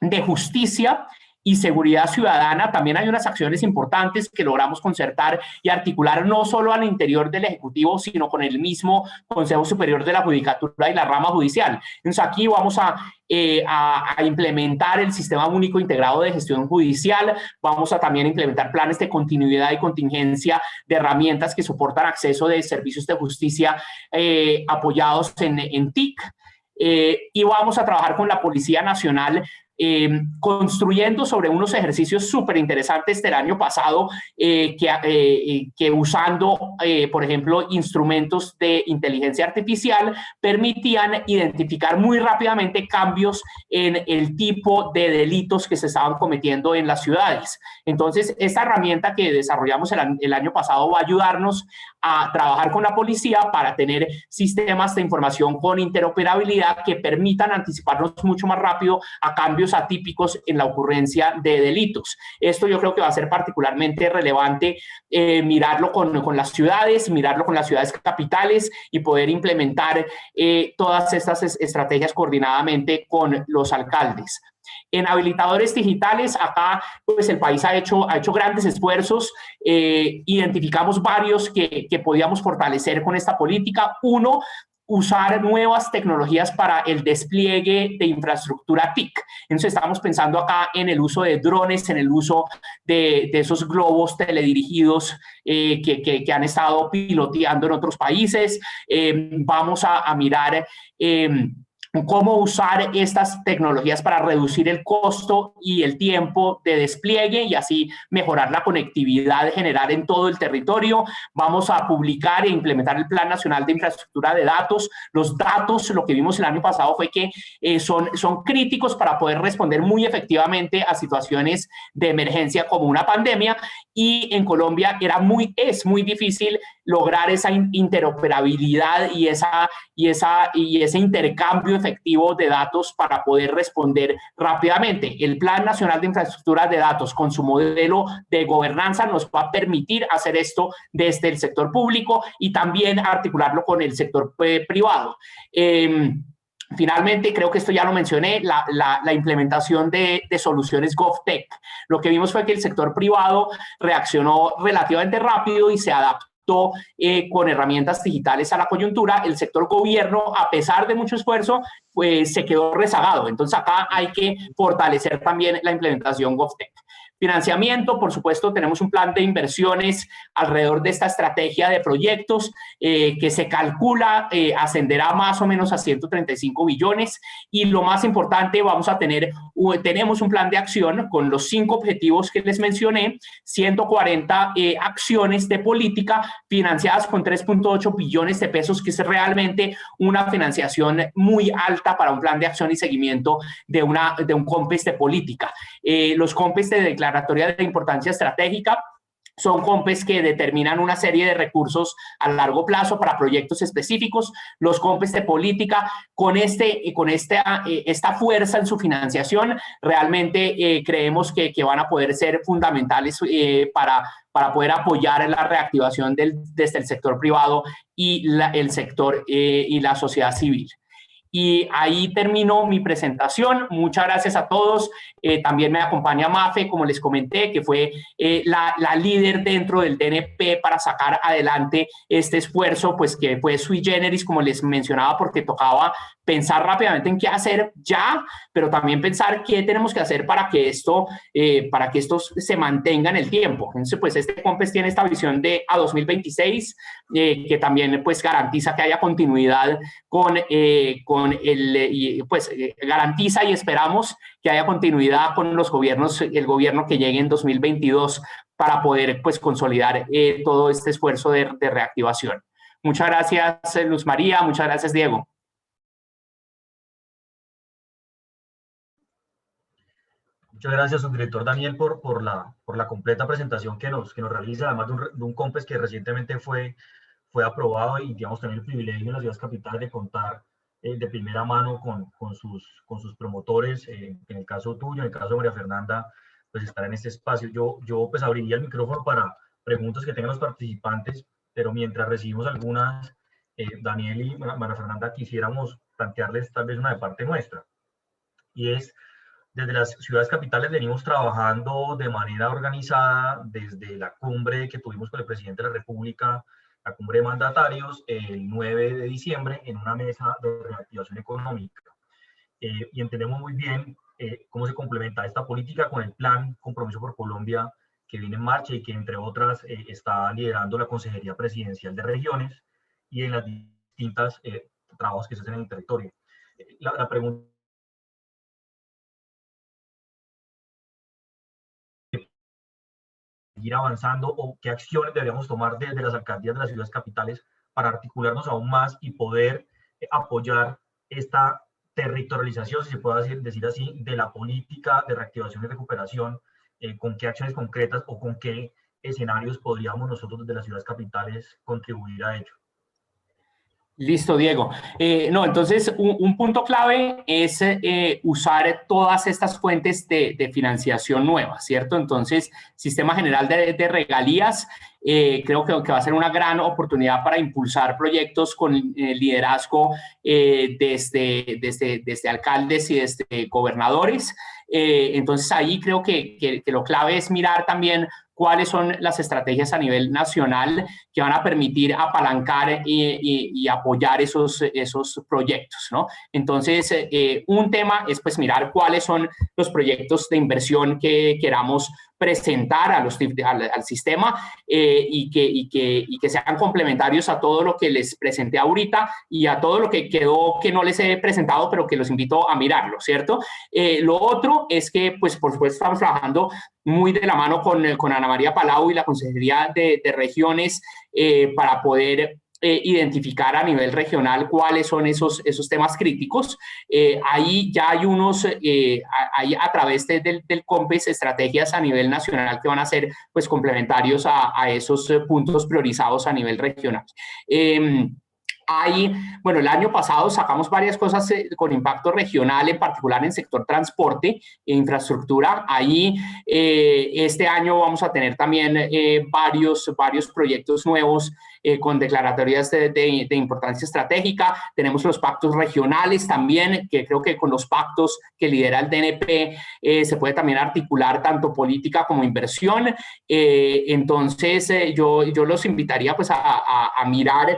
de justicia, y seguridad ciudadana, también hay unas acciones importantes que logramos concertar y articular no solo al interior del Ejecutivo, sino con el mismo Consejo Superior de la Judicatura y la rama judicial. Entonces aquí vamos a implementar el Sistema Único Integrado de Gestión Judicial, vamos a también implementar planes de continuidad y contingencia de herramientas que soportan acceso de servicios de justicia apoyados en TIC, y vamos a trabajar con la Policía Nacional construyendo sobre unos ejercicios súper interesantes del año pasado que usando, por ejemplo, instrumentos de inteligencia artificial permitían identificar muy rápidamente cambios en el tipo de delitos que se estaban cometiendo en las ciudades. Entonces, esta herramienta que desarrollamos el año pasado va a ayudarnos a trabajar con la policía para tener sistemas de información con interoperabilidad que permitan anticiparnos mucho más rápido a cambios atípicos en la ocurrencia de delitos. Esto yo creo que va a ser particularmente relevante mirarlo con las ciudades, mirarlo con las ciudades capitales y poder implementar todas estas estrategias coordinadamente con los alcaldes. En habilitadores digitales, acá pues el país ha hecho grandes esfuerzos, identificamos varios que podíamos fortalecer con esta política. Uno, usar nuevas tecnologías para el despliegue de infraestructura TIC. Entonces estamos pensando acá en el uso de drones, en el uso de esos globos teledirigidos que han estado piloteando en otros países. Vamos a mirar cómo usar estas tecnologías para reducir el costo y el tiempo de despliegue y así mejorar la conectividad general en todo el territorio. Vamos a publicar e implementar el Plan Nacional de Infraestructura de Datos. Los datos, lo que vimos el año pasado fue que son críticos para poder responder muy efectivamente a situaciones de emergencia como una pandemia, y en Colombia es muy difícil lograr esa interoperabilidad y ese intercambio efectivo de datos para poder responder rápidamente. El Plan Nacional de Infraestructura de Datos, con su modelo de gobernanza, nos va a permitir hacer esto desde el sector público y también articularlo con el sector privado. Finalmente, creo que esto ya lo mencioné, la implementación de soluciones GovTech. Lo que vimos fue que el sector privado reaccionó relativamente rápido y se adaptó con herramientas digitales a la coyuntura. El sector gobierno, a pesar de mucho esfuerzo, pues se quedó rezagado. Entonces acá hay que fortalecer también la implementación GovTech. Financiamiento, por supuesto, tenemos un plan de inversiones alrededor de esta estrategia de proyectos que se calcula ascenderá más o menos a 135 billones, y lo más importante, tenemos un plan de acción con los 5 objetivos que les mencioné, 140 acciones de política financiadas con 3.8 billones de pesos, que es realmente una financiación muy alta para un plan de acción y seguimiento de un COMPES de política. Los COMPES de declaratoria de importancia estratégica son COMPES que determinan una serie de recursos a largo plazo para proyectos específicos. Los COMPES de política, con esta fuerza en su financiación, realmente creemos que van a poder ser fundamentales para poder apoyar la reactivación desde el sector privado y el sector y la sociedad civil. Y ahí termino mi presentación. Muchas gracias a todos. También me acompaña Mafe, como les comenté, que fue la líder dentro del DNP para sacar adelante este esfuerzo, pues que fue sui generis, como les mencionaba, porque tocaba pensar rápidamente en qué hacer ya, pero también pensar qué tenemos que hacer para que esto se mantenga en el tiempo. Entonces, pues este COMPES tiene esta visión de a 2026, que también pues garantiza que haya continuidad garantiza y esperamos que haya continuidad con el gobierno que llegue en 2022 para poder pues consolidar todo este esfuerzo de reactivación. Muchas gracias, Luz María, muchas gracias, Diego. Muchas gracias, subdirector Daniel, por la completa presentación que nos realiza, además de un COMPES que recientemente fue aprobado, y digamos también el privilegio en las ciudades capitales de contar de primera mano con sus promotores, en el caso tuyo, en el caso de María Fernanda, pues estar en este espacio. Yo pues abriría el micrófono para preguntas que tengan los participantes, pero mientras recibimos algunas, Daniel y María Fernanda, quisiéramos plantearles tal vez una de parte nuestra, y es, Desde las ciudades capitales venimos trabajando de manera organizada desde la cumbre que tuvimos con el presidente de la República, la cumbre de mandatarios, el 9 de diciembre, en una mesa de reactivación económica. Y entendemos muy bien cómo se complementa esta política con el plan Compromiso por Colombia que viene en marcha y que, entre otras, está liderando la Consejería Presidencial de Regiones y en las distintas trabajos que se hacen en el territorio. La pregunta seguir avanzando o qué acciones deberíamos tomar desde las alcaldías de las ciudades capitales para articularnos aún más y poder apoyar esta territorialización, si se puede decir así, de la política de reactivación y recuperación, con qué acciones concretas o con qué escenarios podríamos nosotros desde las ciudades capitales contribuir a ello. Listo, Diego. No, entonces un punto clave es usar todas estas fuentes de financiación nuevas, ¿cierto? Entonces, Sistema General de Regalías, creo que va a ser una gran oportunidad para impulsar proyectos con liderazgo desde alcaldes y desde gobernadores. Entonces, ahí creo que lo clave es mirar también cuáles son las estrategias a nivel nacional que van a permitir apalancar y apoyar esos proyectos, ¿no? Entonces, un tema es pues mirar cuáles son los proyectos de inversión que queramos presentar al sistema y que sean complementarios a todo lo que les presenté ahorita y a todo lo que quedó que no les he presentado, pero que los invito a mirarlo, ¿cierto? Lo otro es que, pues, por supuesto, estamos trabajando muy de la mano con Ana María Palau y la Consejería de Regiones para poder identificar a nivel regional cuáles son esos temas críticos. Ahí ya hay hay a través del COMPES estrategias a nivel nacional que van a ser pues complementarios a esos puntos priorizados a nivel regional. Bueno, el año pasado sacamos varias cosas con impacto regional, en particular en sector transporte e infraestructura. Ahí este año vamos a tener también varios proyectos nuevos con declaratorias de importancia estratégica. Tenemos los pactos regionales también, que creo que con los pactos que lidera el DNP se puede también articular tanto política como inversión. Entonces, yo los invitaría pues a mirar,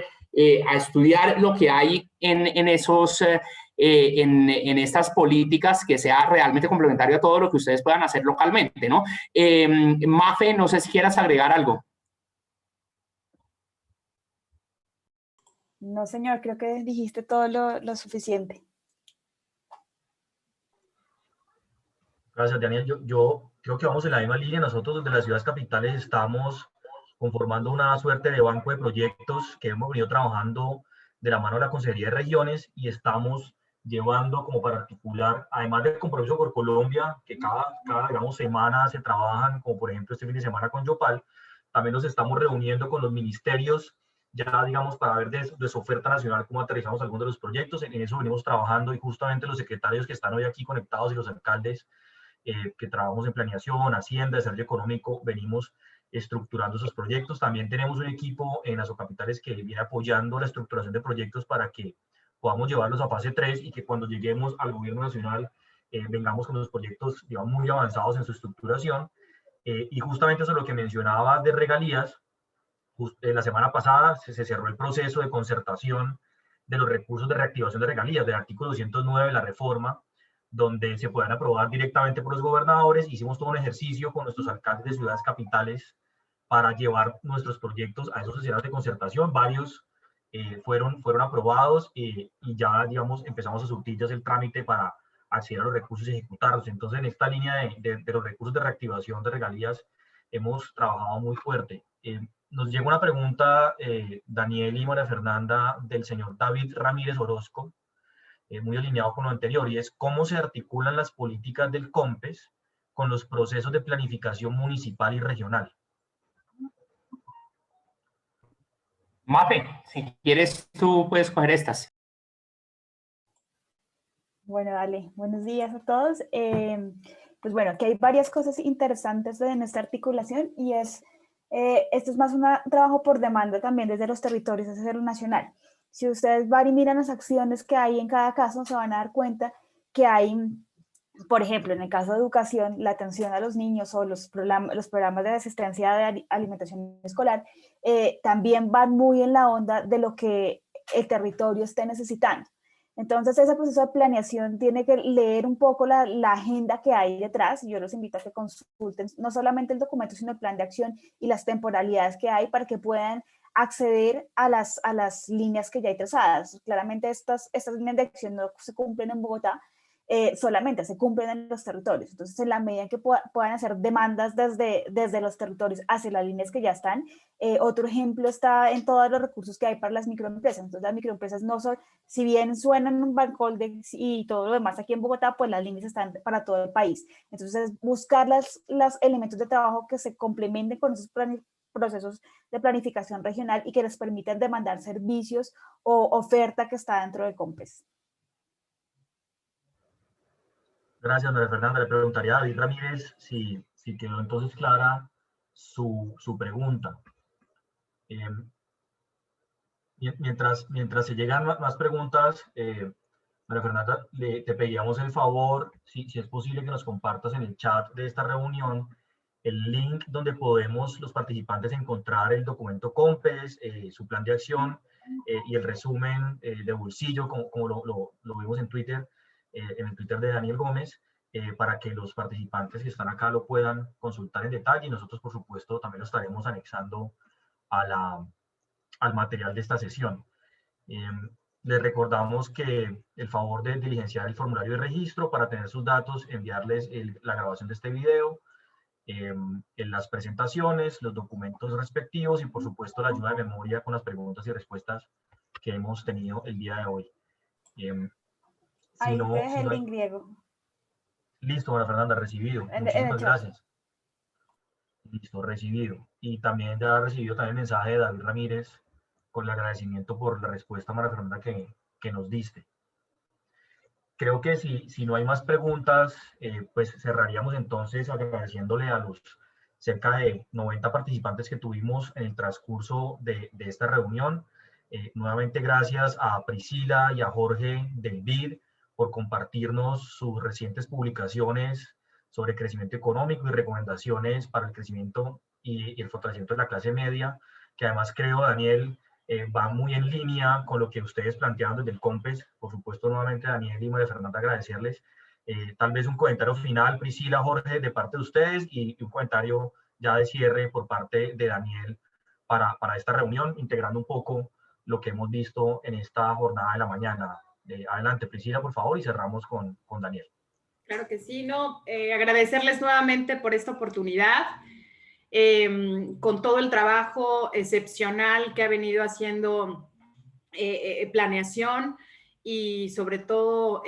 a estudiar lo que hay en estas políticas, que sea realmente complementario a todo lo que ustedes puedan hacer localmente, ¿no? Mafe, no sé si quieras agregar algo. No, señor, creo que dijiste todo lo suficiente. Gracias, Daniel. Yo creo que vamos en la misma línea. Nosotros desde las ciudades capitales estamos conformando una suerte de banco de proyectos que hemos venido trabajando de la mano de la Consejería de Regiones y estamos llevando como para articular, además del Compromiso por Colombia, que cada digamos, semana se trabajan, como por ejemplo este fin de semana con Yopal, también nos estamos reuniendo con los ministerios, ya digamos, para ver de su oferta nacional cómo aterrizamos algunos de los proyectos. En eso venimos trabajando y justamente los secretarios que están hoy aquí conectados y los alcaldes que trabajamos en planeación, hacienda, desarrollo económico, venimos estructurando esos proyectos. También tenemos un equipo en Asocapitales que viene apoyando la estructuración de proyectos para que podamos llevarlos a fase 3 y que cuando lleguemos al gobierno nacional vengamos con los proyectos, digamos, muy avanzados en su estructuración. Y justamente eso es lo que mencionaba de regalías. La semana pasada se cerró el proceso de concertación de los recursos de reactivación de regalías del artículo 209 de la reforma, donde se puedan aprobar directamente por los gobernadores. Hicimos todo un ejercicio con nuestros alcaldes de ciudades capitales para llevar nuestros proyectos a esos escenarios de concertación. Varios fueron aprobados y ya, digamos, empezamos a surtir ya el trámite para acceder a los recursos y ejecutarlos. Entonces, en esta línea de los recursos de reactivación de regalías hemos trabajado muy fuerte. Nos llega una pregunta, Daniel y María Fernanda, del señor David Ramírez Orozco, muy alineado con lo anterior, y es cómo se articulan las políticas del COMPES con los procesos de planificación municipal y regional. Mafe, si quieres, tú puedes coger estas. Bueno, dale. Buenos días a todos. Pues bueno, aquí hay varias cosas interesantes de nuestra articulación y esto es más un trabajo por demanda también desde los territorios hacia lo nacional. Si ustedes van y miran las acciones que hay en cada caso, se van a dar cuenta que hay Por ejemplo, en el caso de educación, la atención a los niños o los programas de asistencia de alimentación escolar también van muy en la onda de lo que el territorio esté necesitando. Entonces, ese proceso de planeación tiene que leer un poco la agenda que hay detrás. Yo los invito a que consulten no solamente el documento, sino el plan de acción y las temporalidades que hay para que puedan acceder a las líneas que ya hay trazadas. Claramente estas líneas de acción no se cumplen en Bogotá, solamente se cumplen en los territorios. Entonces, en la medida en que puedan hacer demandas desde los territorios hacia las líneas que ya están, otro ejemplo está en todos los recursos que hay para las microempresas. Entonces, las microempresas no son, si bien suenan un Bancoldex y todo lo demás aquí en Bogotá, pues las líneas están para todo el país. Entonces, buscar los elementos de trabajo que se complementen con esos procesos de planificación regional y que les permitan demandar servicios o oferta que está dentro de COMPES. Gracias, María Fernanda. Le preguntaría a David Ramírez si quedó entonces clara su pregunta. Mientras se llegan más preguntas, María Fernanda, te pedíamos el favor, si es posible, que nos compartas en el chat de esta reunión el link donde podemos los participantes encontrar el documento COMPES, su plan de acción y el resumen de bolsillo, como lo vimos en Twitter, en el Twitter de Daniel Gómez, para que los participantes que están acá lo puedan consultar en detalle, y nosotros, por supuesto, también lo estaremos anexando al material de esta sesión. Les recordamos que el favor de diligenciar el formulario de registro para tener sus datos, enviarles la grabación de este video, en las presentaciones, los documentos respectivos y, por supuesto, la ayuda de memoria con las preguntas y respuestas que hemos tenido el día de hoy. Ahí te dejé el link, Diego. Listo, María Fernanda, recibido. Muchísimas gracias. Listo, recibido. Y también ya ha recibido también el mensaje de David Ramírez con el agradecimiento por la respuesta, María Fernanda, que nos diste. Creo que si no hay más preguntas, pues cerraríamos entonces agradeciéndole a los cerca de 90 participantes que tuvimos en el transcurso de esta reunión. Nuevamente gracias a Priscila y a Jorge del BID por compartirnos sus recientes publicaciones sobre crecimiento económico y recomendaciones para el crecimiento y el fortalecimiento de la clase media, que además creo, Daniel, va muy en línea con lo que ustedes plantearon desde el COMPES. Por supuesto, nuevamente, Daniel y María Fernanda, agradecerles. Tal vez un comentario final, Priscila, Jorge, de parte de ustedes, y un comentario ya de cierre por parte de Daniel para esta reunión, integrando un poco lo que hemos visto en esta jornada de la mañana. Adelante, Priscila, por favor, y cerramos con Daniel. Claro que sí, ¿no? Agradecerles nuevamente por esta oportunidad. Con todo el trabajo excepcional que ha venido haciendo planeación y sobre todo,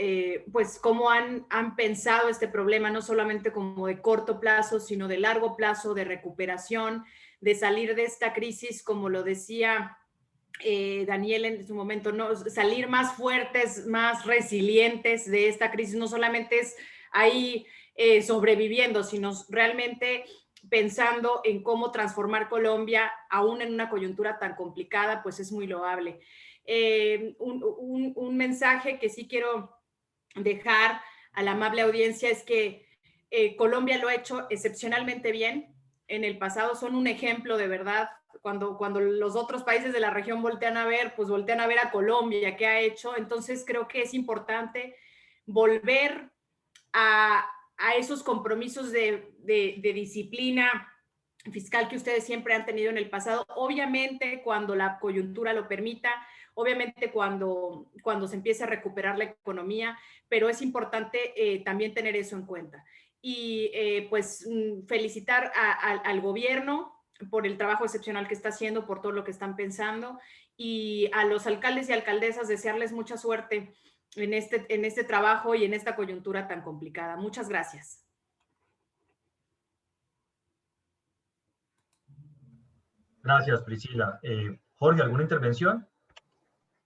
pues cómo han pensado este problema, no solamente como de corto plazo, sino de largo plazo, de recuperación, de salir de esta crisis, como lo decía Daniel en su momento, ¿no? Salir más fuertes, más resilientes de esta crisis, no solamente es ahí sobreviviendo, sino realmente pensando en cómo transformar Colombia, aún en una coyuntura tan complicada, pues es muy loable. Un mensaje que sí quiero dejar a la amable audiencia es que Colombia lo ha hecho excepcionalmente bien. En el pasado son un ejemplo de verdad. Cuando los otros países de la región voltean a ver, pues voltean a ver a Colombia, qué ha hecho. Entonces creo que es importante volver a esos compromisos de disciplina fiscal que ustedes siempre han tenido en el pasado, obviamente cuando la coyuntura lo permita, obviamente cuando se empiece a recuperar la economía, pero es importante también tener eso en cuenta. Y pues felicitar al gobierno por el trabajo excepcional que está haciendo, por todo lo que están pensando, y a los alcaldes y alcaldesas desearles mucha suerte en este trabajo y en esta coyuntura tan complicada. Muchas gracias. Gracias, Priscila. Jorge, ¿alguna intervención?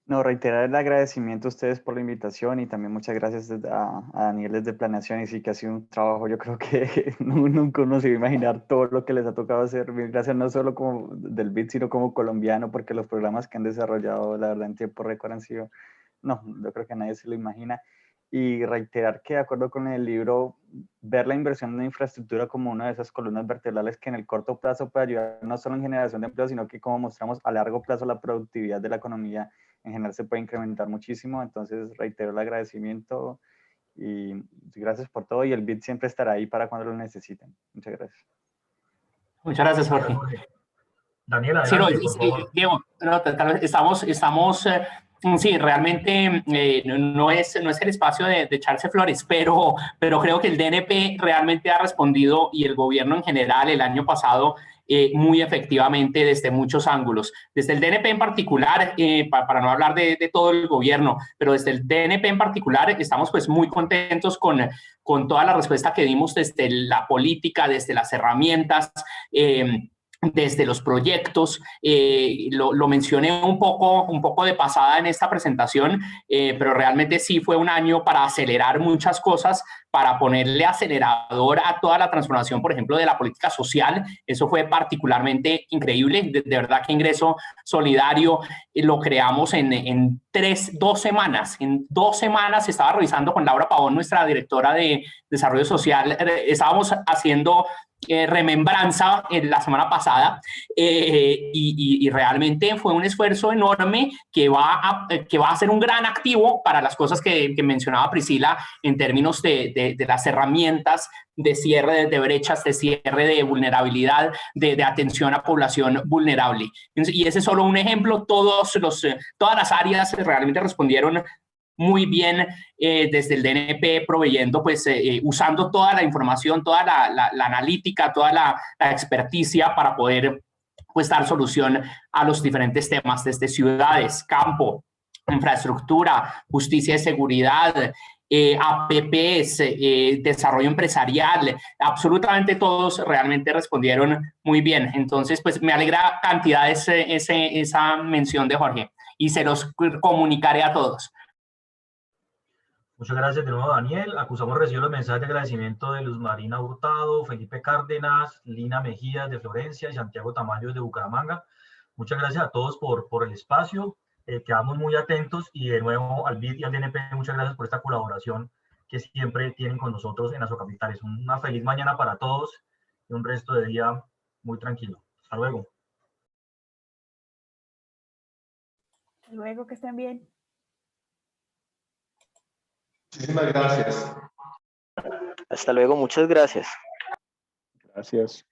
No, reiterar el agradecimiento a ustedes por la invitación y también muchas gracias a Daniel desde Planeación, y sí que ha sido un trabajo, yo creo que nunca uno se iba a imaginar todo lo que les ha tocado hacer. Gracias no solo como del BID, sino como colombiano, porque los programas que han desarrollado, la verdad, en tiempo récord han sido, no, yo creo que nadie se lo imagina. y reiterar que de acuerdo con el libro, ver la inversión en infraestructura como una de esas columnas vertebrales que en el corto plazo puede ayudar no solo en generación de empleo, sino que como mostramos a largo plazo la productividad de la economía en general se puede incrementar muchísimo. Entonces reitero el agradecimiento y gracias por todo, y el BID siempre estará ahí para cuando lo necesiten. Muchas gracias. Muchas gracias, Jorge. Daniel, Sí, no, adelante, por favor. Diego, no, sí, realmente no es el espacio de echarse flores, pero creo que el DNP realmente ha respondido, y el gobierno en general el año pasado muy efectivamente desde muchos ángulos. Desde el DNP en particular, para no hablar de todo el gobierno, pero desde el DNP en particular estamos pues muy contentos con toda la respuesta que dimos desde la política, desde las herramientas, desde los proyectos. Lo mencioné un poco de pasada en esta presentación, pero realmente sí fue un año para acelerar muchas cosas, para ponerle acelerador a toda la transformación, por ejemplo, de la política social. Eso fue particularmente increíble. De verdad que Ingreso Solidario lo creamos en 2 semanas. En 2 semanas estaba revisando con Laura Pavón, nuestra directora de Desarrollo Social, estábamos haciendo remembranza la semana pasada, y realmente fue un esfuerzo enorme que va a ser un gran activo para las cosas que mencionaba Priscila en términos de las herramientas de cierre de brechas, de cierre de vulnerabilidad, de atención a población vulnerable. Y ese es solo un ejemplo. Todas las áreas realmente respondieron muy bien desde el DNP, proveyendo, pues, usando toda la información, toda la analítica, toda la experticia para poder, pues, dar solución a los diferentes temas desde ciudades, campo, infraestructura, justicia y seguridad, APPs, desarrollo empresarial. Absolutamente todos realmente respondieron muy bien. Entonces, pues, me alegra cantidad esa mención de Jorge, y se los comunicaré a todos. Muchas gracias de nuevo, Daniel. Acusamos recibido los mensajes de agradecimiento de Luz Marina Hurtado, Felipe Cárdenas, Lina Mejías de Florencia y Santiago Tamayo de Bucaramanga. Muchas gracias a todos por el espacio. Quedamos muy atentos, y de nuevo al BID y al DNP, muchas gracias por esta colaboración que siempre tienen con nosotros en Asocapitales. Una feliz mañana para todos y un resto de día muy tranquilo. Hasta luego. Hasta luego, que estén bien. Muchísimas gracias. Hasta luego, muchas gracias. Gracias.